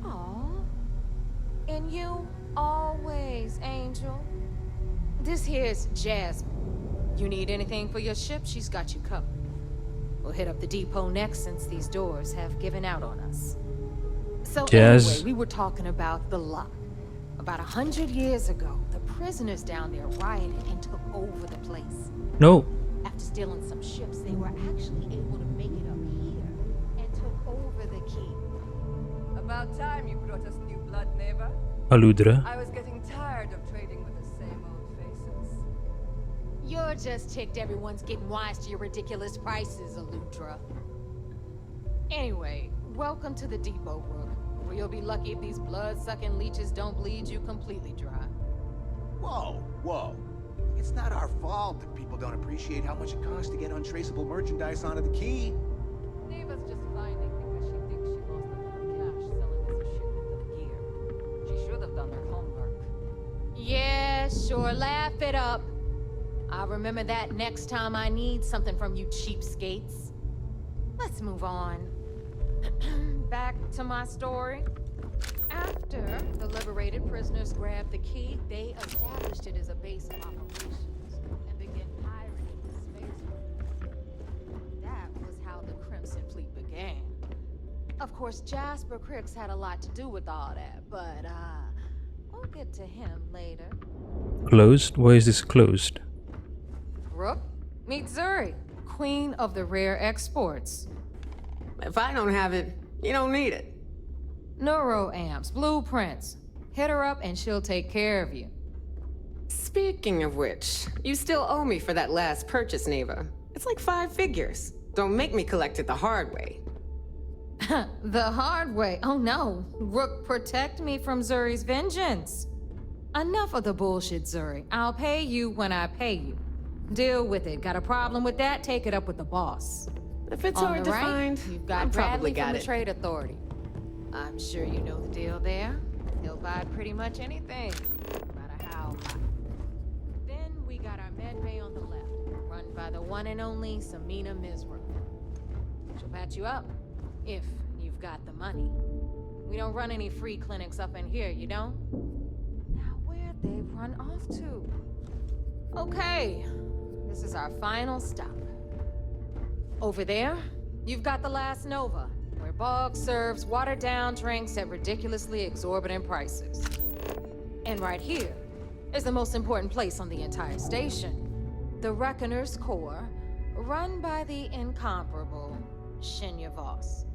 Aw. In you, always, Angel. This here's Jasmine. You need anything for your ship, she's got you covered. We'll hit up the depot next since these doors have given out on us. So anyway, we were talking about the Lock. About 100 years ago, the prisoners down there rioted and took over the place. No. After stealing some ships, they were actually able to make it up here and took over the Key. About time you brought us new blood, neighbor. Aludra. I was getting tired of trading with the same old faces. You're just ticked everyone's getting wise to your ridiculous prices, Aludra. Anyway, welcome to the depot, Rook. Where you'll be lucky if these blood-sucking leeches don't bleed you completely dry. Whoa. It's not our fault that people don't appreciate how much it costs to get untraceable merchandise onto the Key. Neva's just finding because she thinks she lost a lot of cash selling us a shipment of gear. She should have done her homework. Yeah, sure, laugh it up. I'll remember that next time I need something from you cheapskates. Let's move on. Back to my story. After the liberated prisoners grabbed the Key, they established it as a base of operations and began pirating the space. That was how the Crimson Fleet began. Of course, Jasper Cricks had a lot to do with all that, but we'll get to him later. Closed? Why is this closed? Rook, meet Zuri, queen of the rare exports. If I don't have it, you don't need it. Neuroamps, blueprints. Hit her up and she'll take care of you. Speaking of which, you still owe me for that last purchase, Neva. It's like 5 figures. Don't make me collect it the hard way. The hard way. Oh no. Rook, protect me from Zuri's vengeance. Enough of the bullshit, Zuri. I'll pay you when I pay you. Deal with it. Got a problem with that? Take it up with the boss. If it's On hard the to right, find, you've I got probably Bradley got from the it. Trade Authority. I'm sure you know the deal there. He'll buy pretty much anything, no matter how high. Then we got our med bay on the left, run by the one and only Samina Mizra. She'll patch you up, if you've got the money. We don't run any free clinics up in here, you don't? Now where'd they run off to? Okay, this is our final stop. Over there, you've got the Last Nova, where Bog serves watered-down drinks at ridiculously exorbitant prices. And right here is the most important place on the entire station. The Reckoner's Core, run by the incomparable Shinya Voss.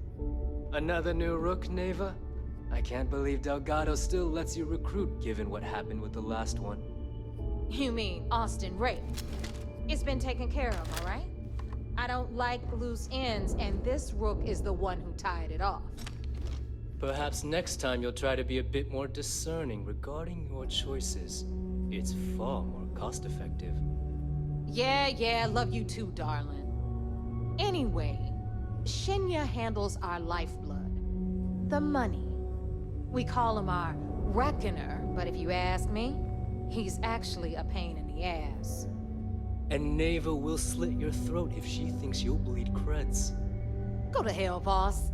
Another new Rook, Neva? I can't believe Delgado still lets you recruit given what happened with the last one. You mean Austin Rape? It's been taken care of, all right? I don't like loose ends, and this Rook is the one who tied it off. Perhaps next time you'll try to be a bit more discerning regarding your choices. It's far more cost-effective. Yeah, love you too, darling. Anyway, Shinya handles our lifeblood. The money. We call him our Reckoner, but if you ask me, he's actually a pain in the ass. And Neva will slit your throat if she thinks you'll bleed creds. Go to hell, boss.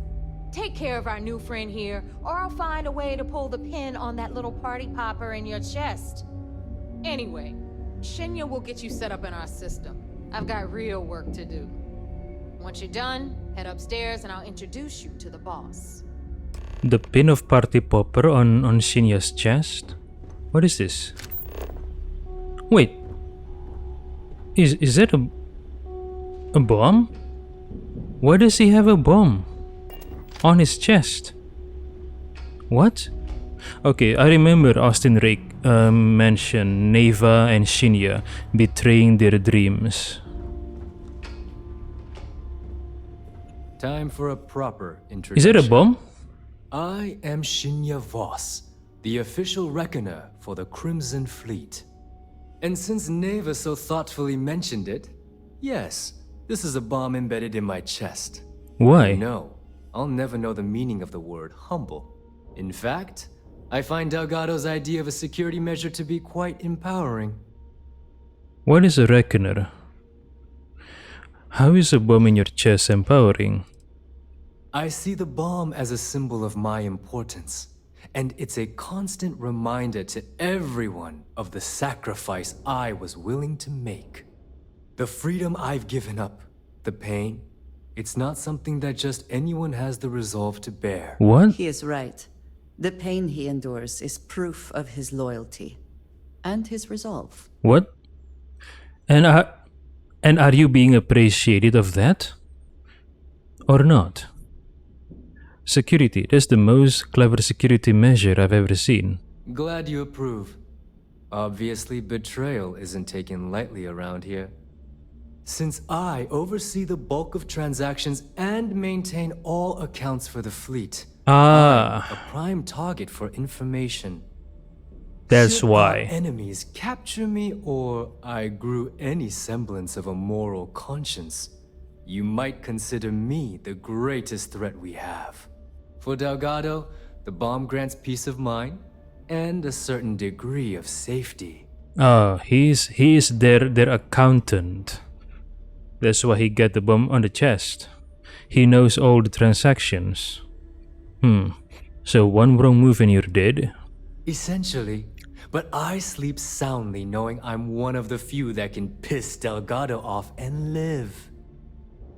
Take care of our new friend here, or I'll find a way to pull the pin on that little party popper in your chest. Anyway, Shinya will get you set up in our system. I've got real work to do. Once you're done, head upstairs and I'll introduce you to the boss. The pin of party popper on Shinya's chest? What is this? Wait. Is that a bomb? Why does he have a bomb on his chest? What? Okay, I remember Austin Rake mentioned Neva and Shinya betraying their dreams. Time for a proper introduction. Is it a bomb? I am Shinya Voss, the official reckoner for the Crimson Fleet. And since Neva so thoughtfully mentioned it, yes, this is a bomb embedded in my chest. Why? No, I'll never know the meaning of the word humble. In fact, I find Delgado's idea of a security measure to be quite empowering. What is a reckoner? How is a bomb in your chest empowering? I see the bomb as a symbol of my importance, and it's a constant reminder to everyone of the sacrifice I was willing to make. The freedom I've given up, the pain, it's not something that just anyone has the resolve to bear. What? He is right. The pain he endures is proof of his loyalty and his resolve. What? And are you being appreciated of that? Or not? Security, that's the most clever security measure I've ever seen. Glad you approve. Obviously, betrayal isn't taken lightly around here. Since I oversee the bulk of transactions and maintain all accounts for the fleet, I'm a prime target for information. That's Should why. our enemies capture me, or I grew any semblance of a moral conscience, you might consider me the greatest threat we have. For Delgado, the bomb grants peace of mind and a certain degree of safety. Oh, he is their accountant. That's why he got the bomb on the chest. He knows all the transactions. So one wrong move and you're dead? Essentially, but I sleep soundly knowing I'm one of the few that can piss Delgado off and live.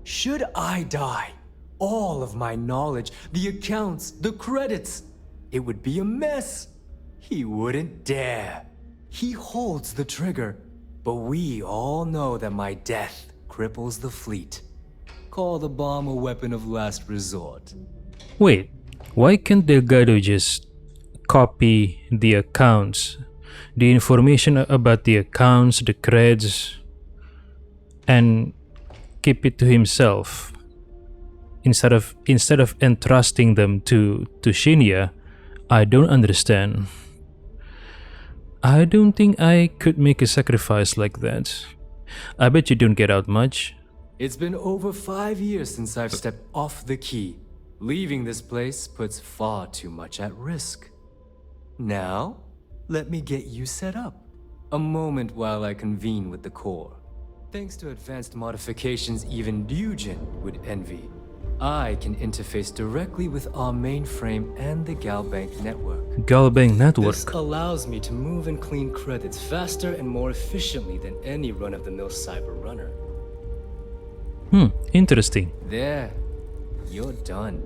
Should I die, all of my knowledge, the accounts, the credits, it would be a mess. He wouldn't dare. He holds the trigger, but we all know that my death cripples the fleet. Call the bomb a weapon of last resort. Wait, why can't Delgado just copy the accounts, the information about the accounts, the creds, and keep it to himself? instead of entrusting them to Shinya, I don't understand. I don't think I could make a sacrifice like that. I bet you don't get out much. It's been over 5 years since I've stepped off the key. Leaving this place puts far too much at risk. Now, let me get you set up. A moment while I convene with the core. Thanks to advanced modifications even Ryujin would envy, I can interface directly with our mainframe and the Galbank network. Galbank network. This allows me to move and clean credits faster and more efficiently than any run-of-the-mill cyber runner. Interesting. There, you're done.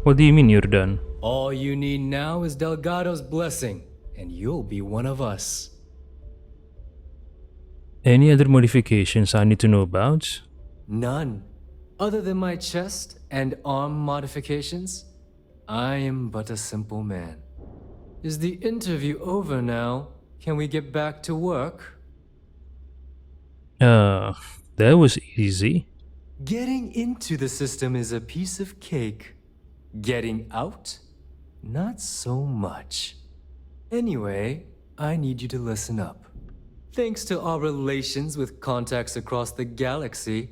What do you mean you're done? All you need now is Delgado's blessing, and you'll be one of us. Any other modifications I need to know about? None. Other than my chest and arm modifications, I am but a simple man. Is the interview over now? Can we get back to work? That was easy. Getting into the system is a piece of cake. Getting out? Not so much. Anyway, I need you to listen up. Thanks to our relations with contacts across the galaxy,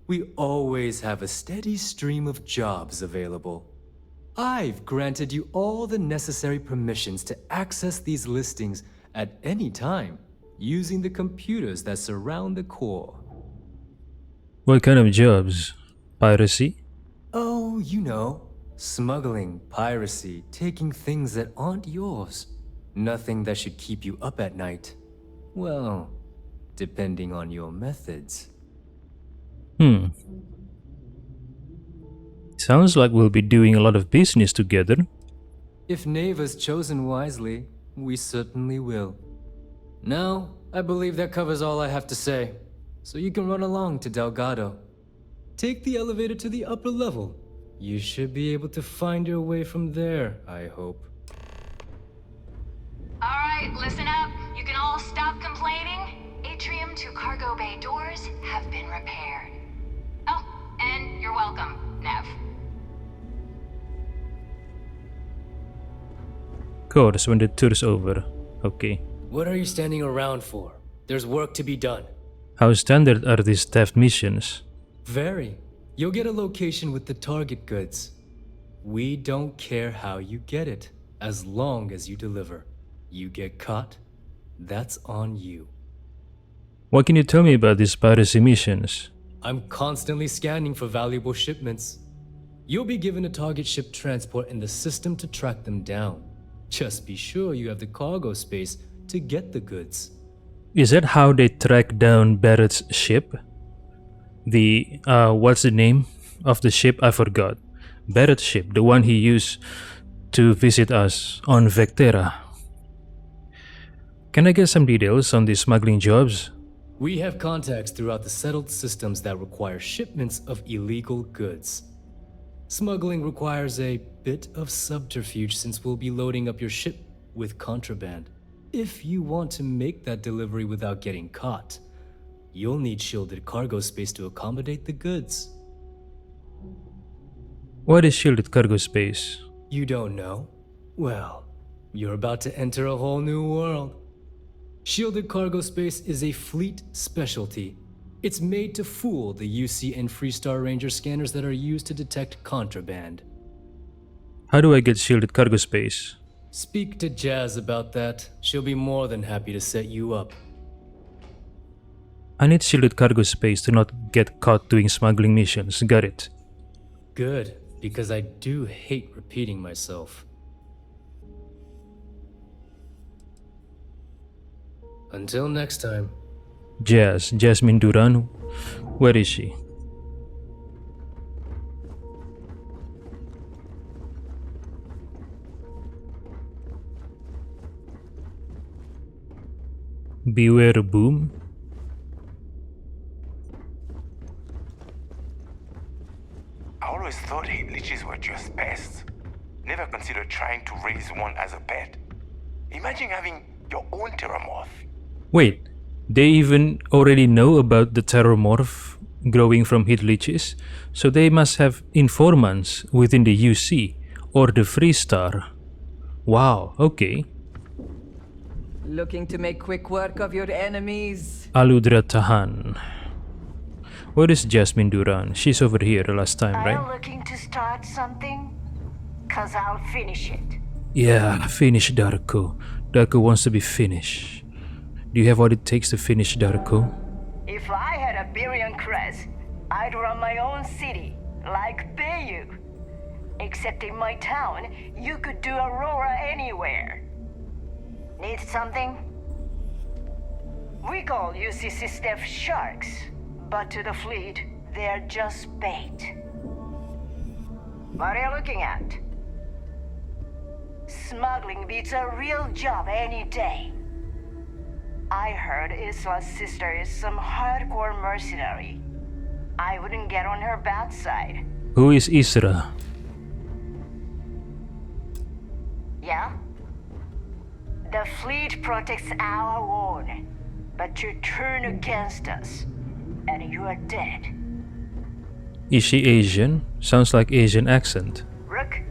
we always have a steady stream of jobs available. I've granted you all the necessary permissions to access these listings at any time, using the computers that surround the core. What kind of jobs? Piracy? Oh, you know, smuggling, piracy, taking things that aren't yours. Nothing that should keep you up at night. Well, depending on your methods. Sounds like we'll be doing a lot of business together. If Neva's chosen wisely, we certainly will. Now, I believe that covers all I have to say. So you can run along to Delgado. Take the elevator to the upper level. You should be able to find your way from there, I hope. Alright, listen up. You can all stop complaining. Atrium to cargo bay doors have been repaired. Oh, and you're welcome, Nev. Course when the tour's over. Okay. What are you standing around for? There's work to be done. How standard are these theft missions? Very. You'll get a location with the target goods. We don't care how you get it, as long as you deliver. You get caught, that's on you. What can you tell me about these piracy missions? I'm constantly scanning for valuable shipments. You'll be given a target ship transport in the system to track them down. Just be sure you have the cargo space to get the goods. Is that how they track down Barrett's ship? The, what's the name of the ship? I forgot. Barrett's ship, the one he used to visit us on Vectera. Can I get some details on these smuggling jobs? We have contacts throughout the settled systems that require shipments of illegal goods. Smuggling requires a bit of subterfuge since we'll be loading up your ship with contraband. If you want to make that delivery without getting caught, you'll need shielded cargo space to accommodate the goods. What is shielded cargo space? You don't know? Well, you're about to enter a whole new world. Shielded cargo space is a fleet specialty. It's made to fool the UC and Freestar Ranger scanners that are used to detect contraband. How do I get shielded cargo space? Speak to Jazz about that. She'll be more than happy to set you up. I need shielded cargo space to not get caught doing smuggling missions. Got it. Good, because I do hate repeating myself. Until next time. Jasmine Duran, where is she? Beware Boom. I always thought leeches were just pests. Never considered trying to raise one as a pet. Imagine having your own terramorph. Wait, they even already know about the terramorph growing from heat leeches, so they must have informants within the UC or the Freestar. Wow, okay. Looking to make quick work of your enemies? Aludra Tahan. Where is Jasmine Duran? She's over here last time, Are right? you looking to start something? 'Cause I'll finish it. Yeah, finish Darko. Darko wants to be finished. Do you have what it takes to finish Darko? If I had a billion creds, I'd run my own city, like Bayou. Except in my town, you could do Aurora anywhere. Need something? We call UCC staff sharks, but to the fleet, they're just bait. What are you looking at? Smuggling beats a real job any day. I heard Isla's sister is some hardcore mercenary. I wouldn't get on her bad side. Who is Isra? Yeah? The fleet protects our own, but you turn against us, and you are dead. Is she Asian? Sounds like Asian accent. Rook,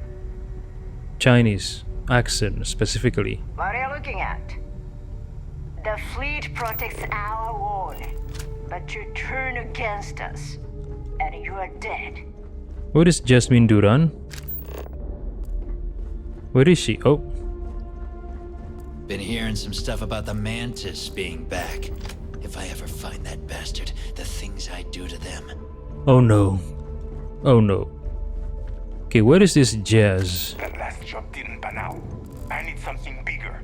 Chinese accent specifically. what are you looking at? The fleet protects our own, but you turn against us, and you are dead. Where is Jasmine Duran? Where is she? Oh, Been hearing some stuff about the Mantis being back. If I ever find that bastard, the things I do to them. oh no. Oh no. Okay, where is this Jazz? That last job didn't pan out. I need something bigger.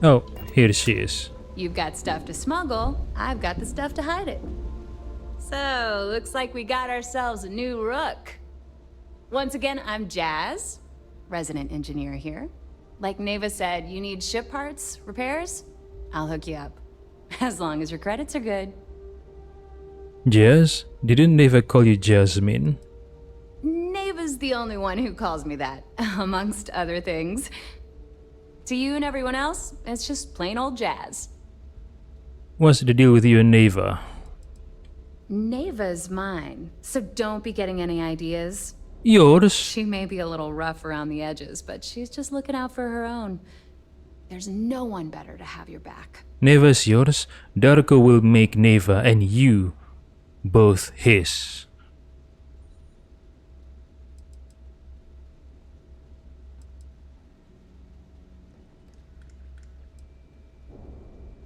Oh, here she is. You've got stuff to smuggle, I've got the stuff to hide it. So, looks like we got ourselves a new rook. Once again, I'm Jazz, resident engineer here. Like Neva said, you need ship parts, repairs? I'll hook you up. As long as your credits are good. Jazz? Didn't Neva call you Jasmine? Neva's the only one who calls me that, amongst other things. To you and everyone else, it's just plain old Jazz. What's the deal with you and Neva? Neva's mine, so don't be getting any ideas. Yours? She may be a little rough around the edges, but she's just looking out for her own. There's no one better to have your back. Neva's yours? Darko will make Neva and you both his.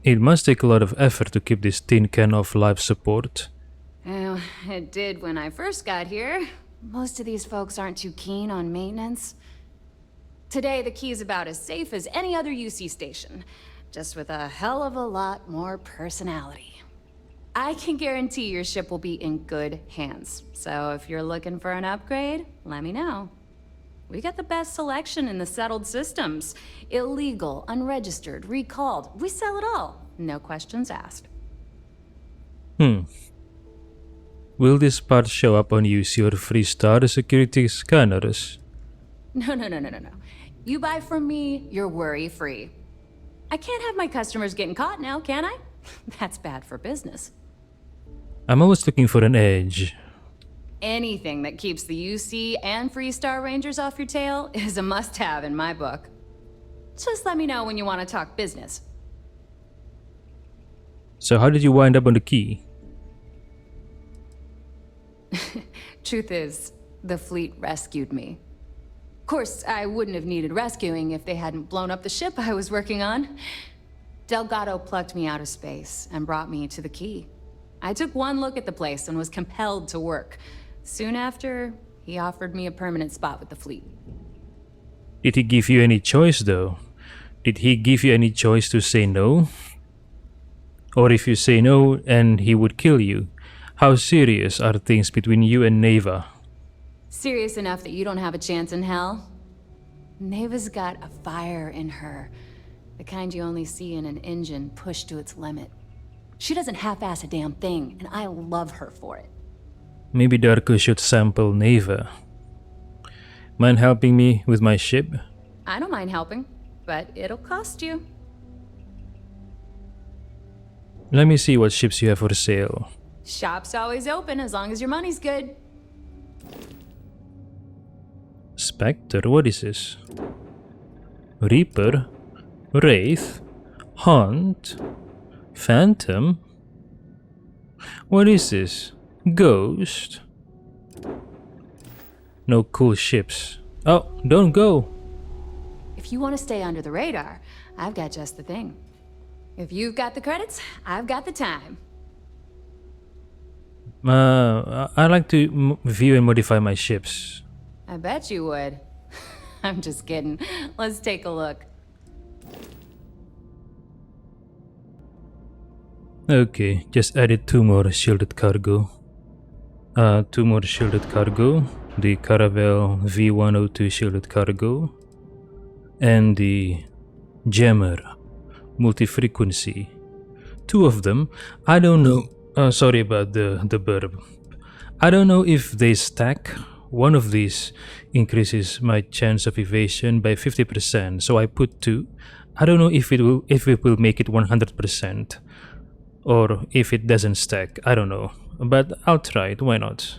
It must take a lot of effort to keep this tin can of life support. Well, it did when I first got here. Most of these folks aren't too keen on maintenance. Today, the key's about as safe as any other UC station, just with a hell of a lot more personality. I can guarantee your ship will be in good hands, so if you're looking for an upgrade, let me know. We got the best selection in the settled systems. Illegal, unregistered, recalled. We sell it all. No questions asked. Will this part show up on UC or Freestar security scanners? No. You buy from me, you're worry-free. I can't have my customers getting caught now, can I? That's bad for business. I'm always looking for an edge. Anything that keeps the UC and Freestar Rangers off your tail is a must-have in my book. Just let me know when you want to talk business. So how did you wind up on the key? Truth is, the fleet rescued me. Of course, I wouldn't have needed rescuing if they hadn't blown up the ship I was working on. Delgado plucked me out of space and brought me to the key. I took one look at the place and was compelled to work. Soon after, he offered me a permanent spot with the fleet. Did he give you any choice though? Did he give you any choice to say no? Or if you say no and he would kill you, how serious are things between you and Neva? Serious enough that you don't have a chance in hell? Neva's got a fire in her. The kind you only see in an engine pushed to its limit. She doesn't half-ass a damn thing, and I love her for it. Maybe Darko should sample Neva. Mind helping me with my ship? I don't mind helping, but it'll cost you. Let me see what ships you have for sale. Shop's always open as long as your money's good. Spectre, what is this? Reaper, Wraith, Hunt, Phantom. What is this? Ghost. No cool ships. Oh, don't go. If you want to stay under the radar, I've got just the thing. If you've got the credits, I've got the time. I like to view and modify my ships. I bet you would. I'm just kidding. Let's take a look. Okay, just added 2 more shielded cargo. 2 more shielded cargo. The Caravel V102 shielded cargo. And the Jammer multi-frequency. 2 of them. I don't know. Sorry about the burp. I don't know if they stack. One of these increases my chance of evasion by 50%, so I put 2. I don't know if it will make it 100%, or if it doesn't stack. I don't know, but I'll try it. Why not?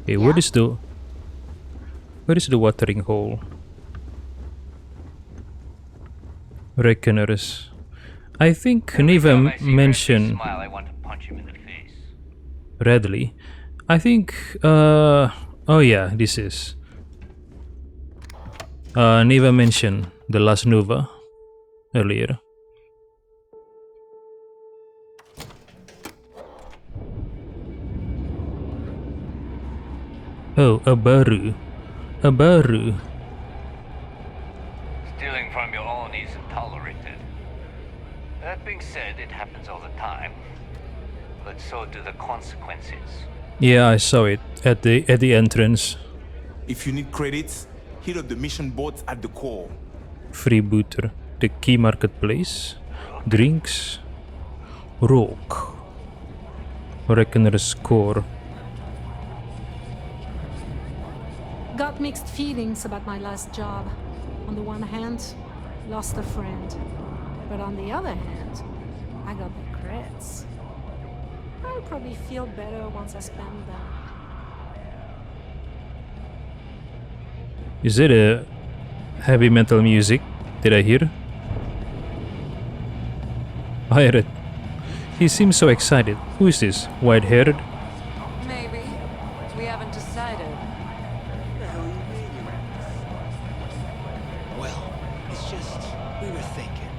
Okay, yeah. Where is the watering hole? Reckoners. I think Neva mentioned Bradley. I think oh yeah, this is Neva mentioned the last Nova earlier. Oh, a baru. A baru. Stealing from your own isn't tolerated. That being said, it happens all the time. But so do the consequences. Yeah, I saw it at the entrance. If you need credits, hit up the mission boards at the core. Freebooter, the key marketplace, drinks, rock, Reckoner's score. Got mixed feelings about my last job. On the one hand, lost a friend. But on the other hand, I got the creds. I'll probably feel better once I spend them. Is it a heavy metal music? Did I hear? I heard it. He seems so excited. Who is this? White-haired? Maybe. We haven't decided. Well, it's just, we were thinking.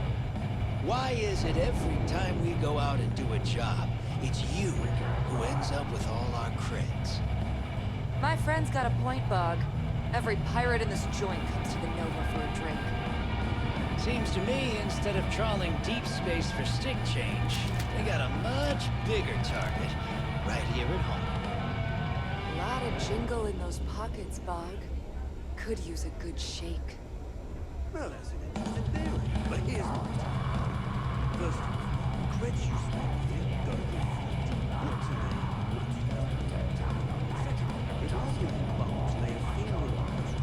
Why is it every time we go out and do a job, it's you who ends up with all our creds? My friend's got a point, Bug. Every pirate in this joint comes to the Nova for a drink. Seems to me, instead of trawling deep space for stick change, they got a much bigger target right here at home. A lot of jingle in those pockets, Bug. Could use a good shake. Well, that's an interesting theory, but here's my take. First of all, creds you spend here go to the fleet, not to me. Second, if arguing bombs lay a finger on those ones,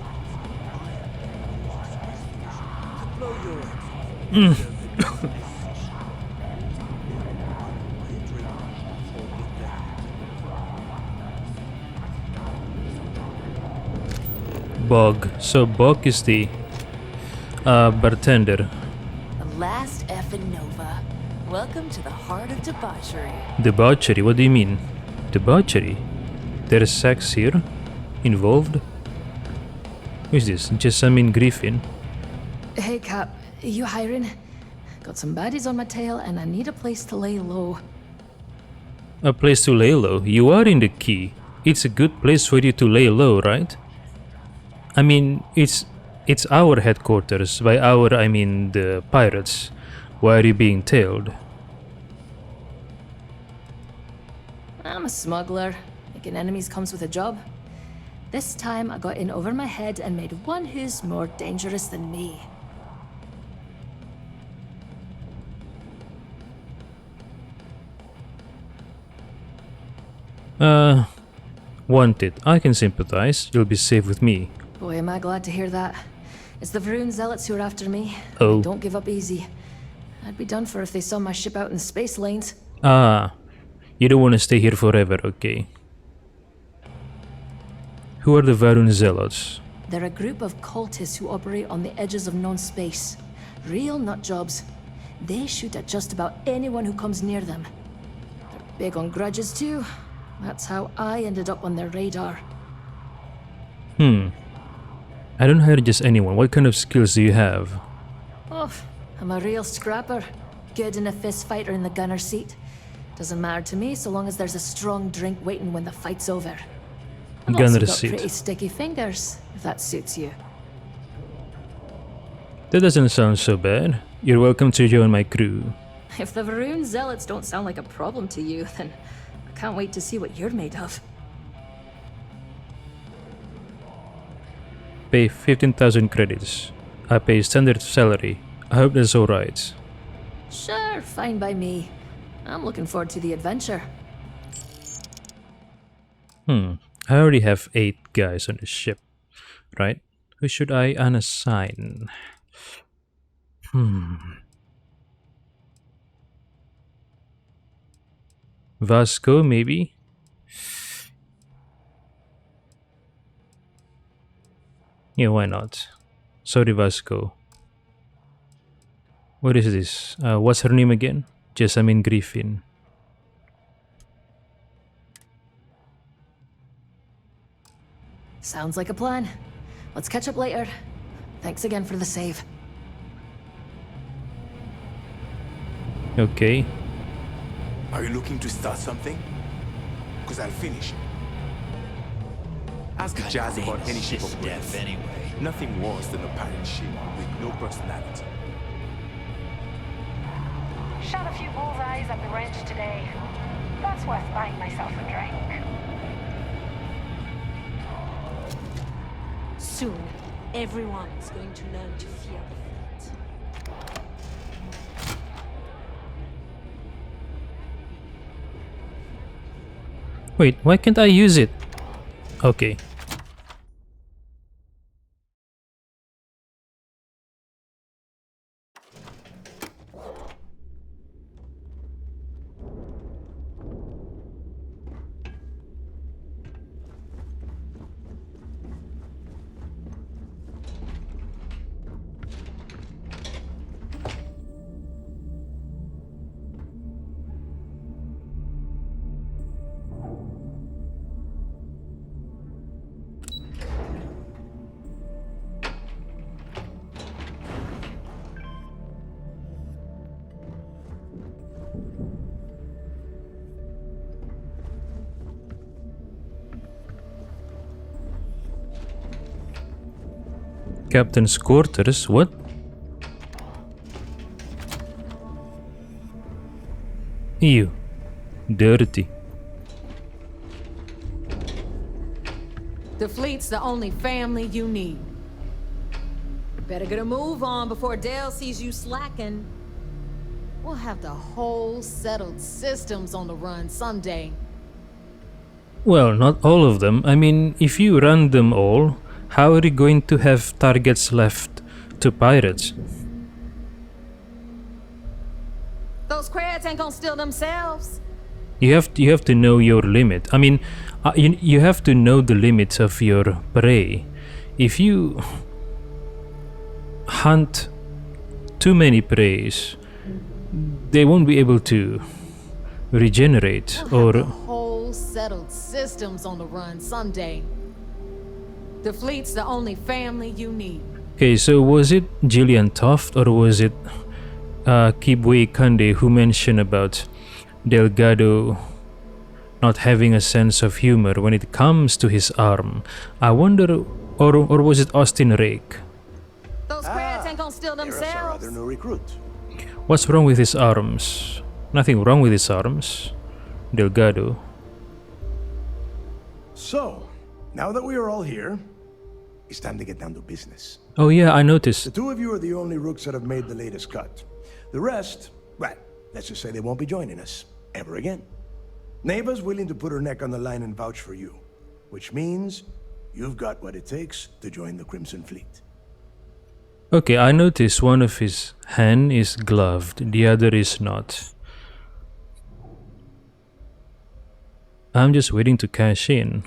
I have to blow your heads off. Bog. So Bog is the bartender. The last effing Nova. Welcome to the heart of debauchery. Debauchery? What do you mean? Debauchery? There is sex here? Involved? Who is this? Jessamine Griffin? Hey, Cap. You hiring? Got some baddies on my tail and I need a place to lay low. A place to lay low? You are in the key. It's a good place for you to lay low, right? I mean, it's our headquarters. By our, I mean the pirates. Why are you being tailed? I'm a smuggler. Making enemies comes with a job. This time I got in over my head and made one who's more dangerous than me. Wanted. I can sympathize. You'll be safe with me. Boy, am I glad to hear that. It's the Vroon zealots who are after me. Oh. They don't give up easy. I'd be done for if they saw my ship out in the space lanes. Ah, you don't want to stay here forever, okay. Who are the Varun Zealots? They're a group of cultists who operate on the edges of known space. Real nut jobs. They shoot at just about anyone who comes near them. They're big on grudges too. That's how I ended up on their radar. I don't hire just anyone. What kind of skills do you have? Oh, I'm a real scrapper. Good in a fist fight or in the gunner seat. Doesn't matter to me so long as there's a strong drink waiting when the fight's over. I've also Gunner got seat. pretty sticky fingers, if that suits you. That doesn't sound so bad. You're welcome to join my crew. If the Varun zealots don't sound like a problem to you, then I can't wait to see what you're made of. Pay 15,000 credits. I pay standard salary. I hope that's alright. Sure, fine by me. I'm looking forward to the adventure. I already have 8 guys on the ship, right? Who should I unassign? Vasco, maybe? Yeah, why not? Sorry, Vasco. What is this? What's her name again? Jessamine Griffin. Sounds like a plan. Let's catch up later. Thanks again for the save. Okay. Are you looking to start something? Because I'll finish it. Ask Jazz about any ship of death anyway. Nothing worse than a pirate ship with no personality. Shot a few bullseyes at the ranch today. That's worth buying myself a drink. Soon, everyone is going to learn to fear the fate. Wait, why can't I use it? Okay. Captain's quarters? What? Ew. Dirty. The fleet's the only family you need. Better get a move on before Dale sees you slacking. We'll have the whole settled systems on the run someday. Well, not all of them. I mean, if you run them all, how are you going to have targets left to pirates? Those crabs ain't gonna steal themselves. You have to know your limit. I mean, you have to know the limits of your prey. If you hunt too many preys, they won't be able to regenerate We'll have or the whole settled systems on the run someday. The fleet's the only family you need. Okay, so was it Gillian Toft or was it Kibwe Kande who mentioned about Delgado not having a sense of humor when it comes to his arm? I wonder, or was it Austin Rake? Those crabs ain't gonna steal There's our themselves. other new recruit. What's wrong with his arms? Nothing wrong with his arms. Delgado. So, now that we are all here, it's time to get down to business. Oh yeah, I noticed. The two of you are the only rooks that have made the latest cut. The rest, well, let's just say they won't be joining us ever again. Neva's willing to put her neck on the line and vouch for you, which means you've got what it takes to join the Crimson Fleet. Okay, I noticed one of his hand is gloved, the other is not. I'm just waiting to cash in.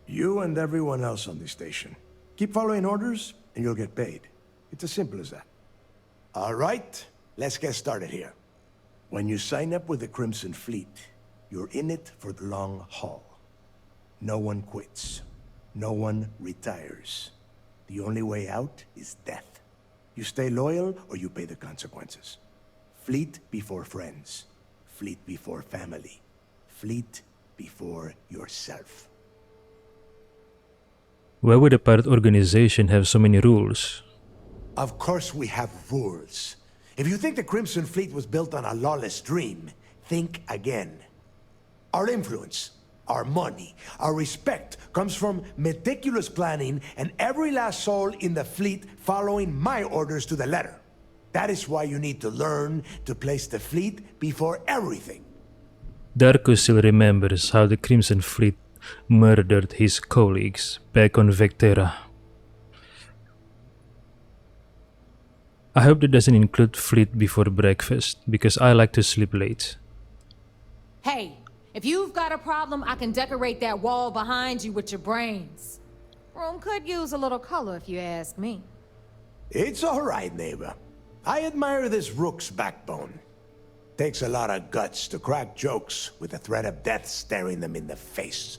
You and everyone else on this station. Keep following orders, and you'll get paid. It's as simple as that. All right, let's get started here. When you sign up with the Crimson Fleet, you're in it for the long haul. No one quits. No one retires. The only way out is death. You stay loyal, or you pay the consequences. Fleet before friends. Fleet before family. Fleet before yourself. Why would a pirate organization have so many rules? Of course we have rules. If you think the Crimson Fleet was built on a lawless dream, think again. Our influence, our money, our respect comes from meticulous planning and every last soul in the fleet following my orders to the letter. That is why you need to learn to place the fleet before everything. Darko still remembers how the Crimson Fleet murdered his colleagues back on Vectera. I hope that doesn't include fleet before breakfast, because I like to sleep late. Hey, if you've got a problem, I can decorate that wall behind you with your brains. Room could use a little color if you ask me. It's all right, neighbor. I admire this rook's backbone. Takes a lot of guts to crack jokes with the threat of death staring them in the face.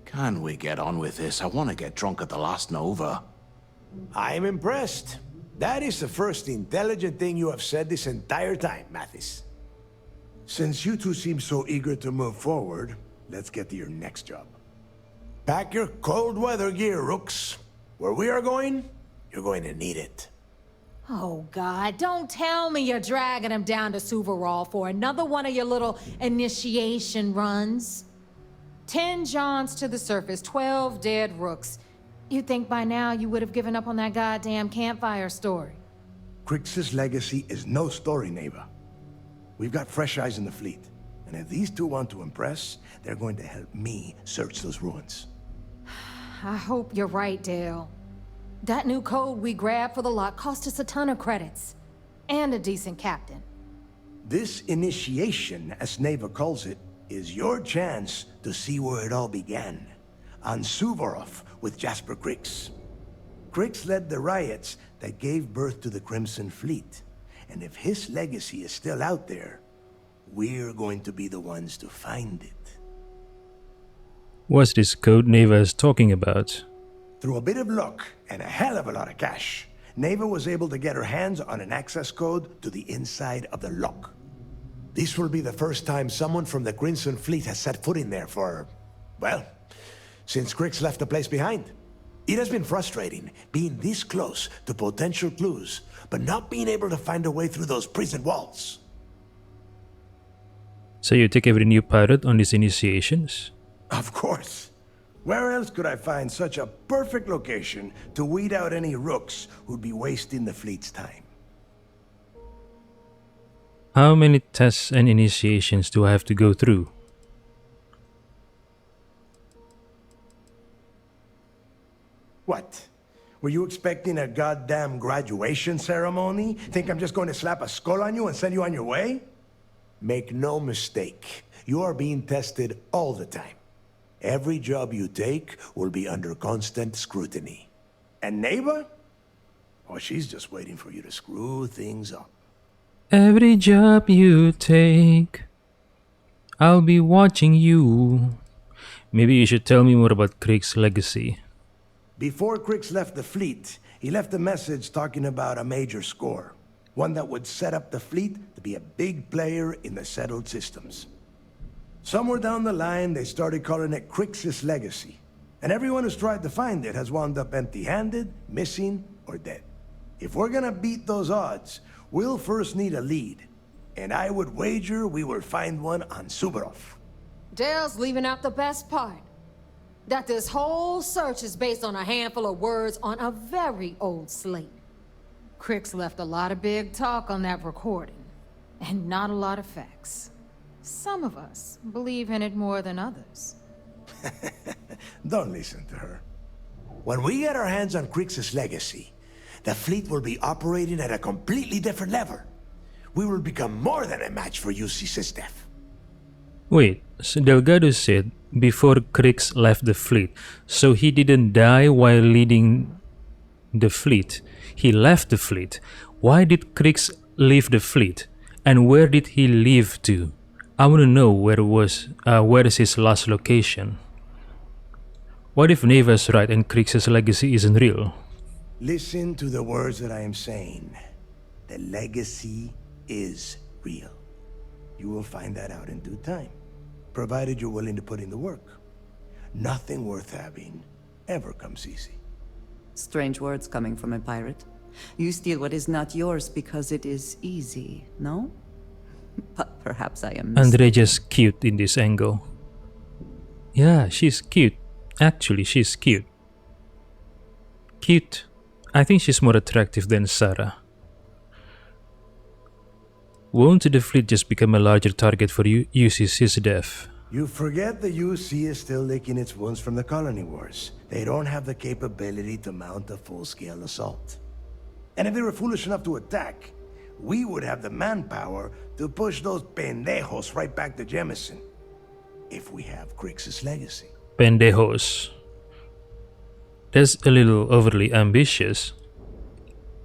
Can we get on with this? I want to get drunk at the last Nova. I'm impressed. That is the first intelligent thing you have said this entire time, Mathis. Since you two seem so eager to move forward, let's get to your next job. Pack your cold weather gear, rooks. Where we are going, you're going to need it. Oh, God, don't tell me you're dragging him down to Suvarol for another one of your little initiation runs. 10 Johns to the surface, 12 dead rooks. You'd think by now you would have given up on that goddamn campfire story. Crix's legacy is no story, neighbor. We've got fresh eyes in the fleet. And if these two want to impress, they're going to help me search those ruins. I hope you're right, Dale. That new code we grabbed for the lot cost us a ton of credits. And a decent captain. This initiation, as Neva calls it, is your chance to see where it all began. On Suvorov with Jasper Crix. Crix led the riots that gave birth to the Crimson Fleet. And if his legacy is still out there, we're going to be the ones to find it. What's this code Neva is talking about? Through a bit of luck and a hell of a lot of cash, Neva was able to get her hands on an access code to the inside of the lock. This will be the first time someone from the Crimson Fleet has set foot in there for, well, since Crix left the place behind. It has been frustrating being this close to potential clues, but not being able to find a way through those prison walls. So you take every new pirate on these initiations? Of course. Where else could I find such a perfect location to weed out any rooks who'd be wasting the fleet's time? How many tests and initiations do I have to go through? What? Were you expecting a goddamn graduation ceremony? Think I'm just going to slap a skull on you and send you on your way? Make no mistake, you are being tested all the time. Every job you take will be under constant scrutiny. And Neva? Oh, she's just waiting for you to screw things up. Every job you take, I'll be watching you. Maybe you should tell me more about Crix's legacy. Before Crix left the fleet, he left a message talking about a major score. One that would set up the fleet to be a big player in the settled systems. Somewhere down the line, they started calling it Crix's legacy. And everyone who's tried to find it has wound up empty-handed, missing, or dead. If we're gonna beat those odds, we'll first need a lead. And I would wager we will find one on Suvorov. Dale's leaving out the best part. That this whole search is based on a handful of words on a very old slate. Crix left a lot of big talk on that recording, and not a lot of facts. Some of us believe in it more than others. Don't listen to her. When we get our hands on Crix's legacy, the fleet will be operating at a completely different level. We will become more than a match for UC Sysdef. Wait, so Delgado said before Crix left the fleet, so he didn't die while leading the fleet. He left the fleet. Why did Crix leave the fleet? And where did he leave to? I want to know where is his last location. What if Neva's right and Crix's legacy isn't real? Listen to the words that I am saying. The legacy is real. You will find that out in due time, provided you're willing to put in the work. Nothing worth having ever comes easy. Strange words coming from a pirate. You steal what is not yours because it is easy, no? But perhaps I am mistaken. Andreja's cute in this angle. Yeah, she's cute. Actually, she's cute. Cute. I think she's more attractive than Sarah. Won't the fleet just become a larger target for UC Sysdef? You forget the UC is still licking its wounds from the colony wars. They don't have the capability to mount a full-scale assault. And if they were foolish enough to attack, we would have the manpower to push those pendejos right back to Jemison. If we have Crix's legacy. Pendejos. That's a little overly ambitious.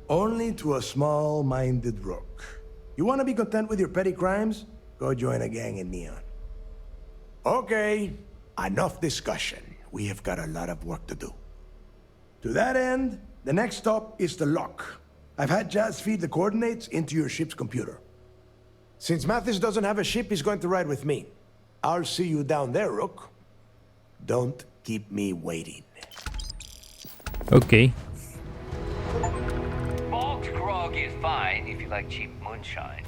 Only to a small-minded rook. You want to be content with your petty crimes? Go join a gang in Neon. Okay, enough discussion. We have got a lot of work to do. To that end, the next stop is the lock. I've had Jazz feed the coordinates into your ship's computer. Since Mathis doesn't have a ship, he's going to ride with me. I'll see you down there, Rook. Don't keep me waiting. Okay. Malt's grog is fine if you like cheap moonshine.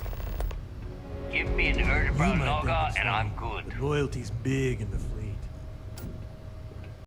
Give me an Erdebrand lager and I'm good. Loyalty's big in the fleet.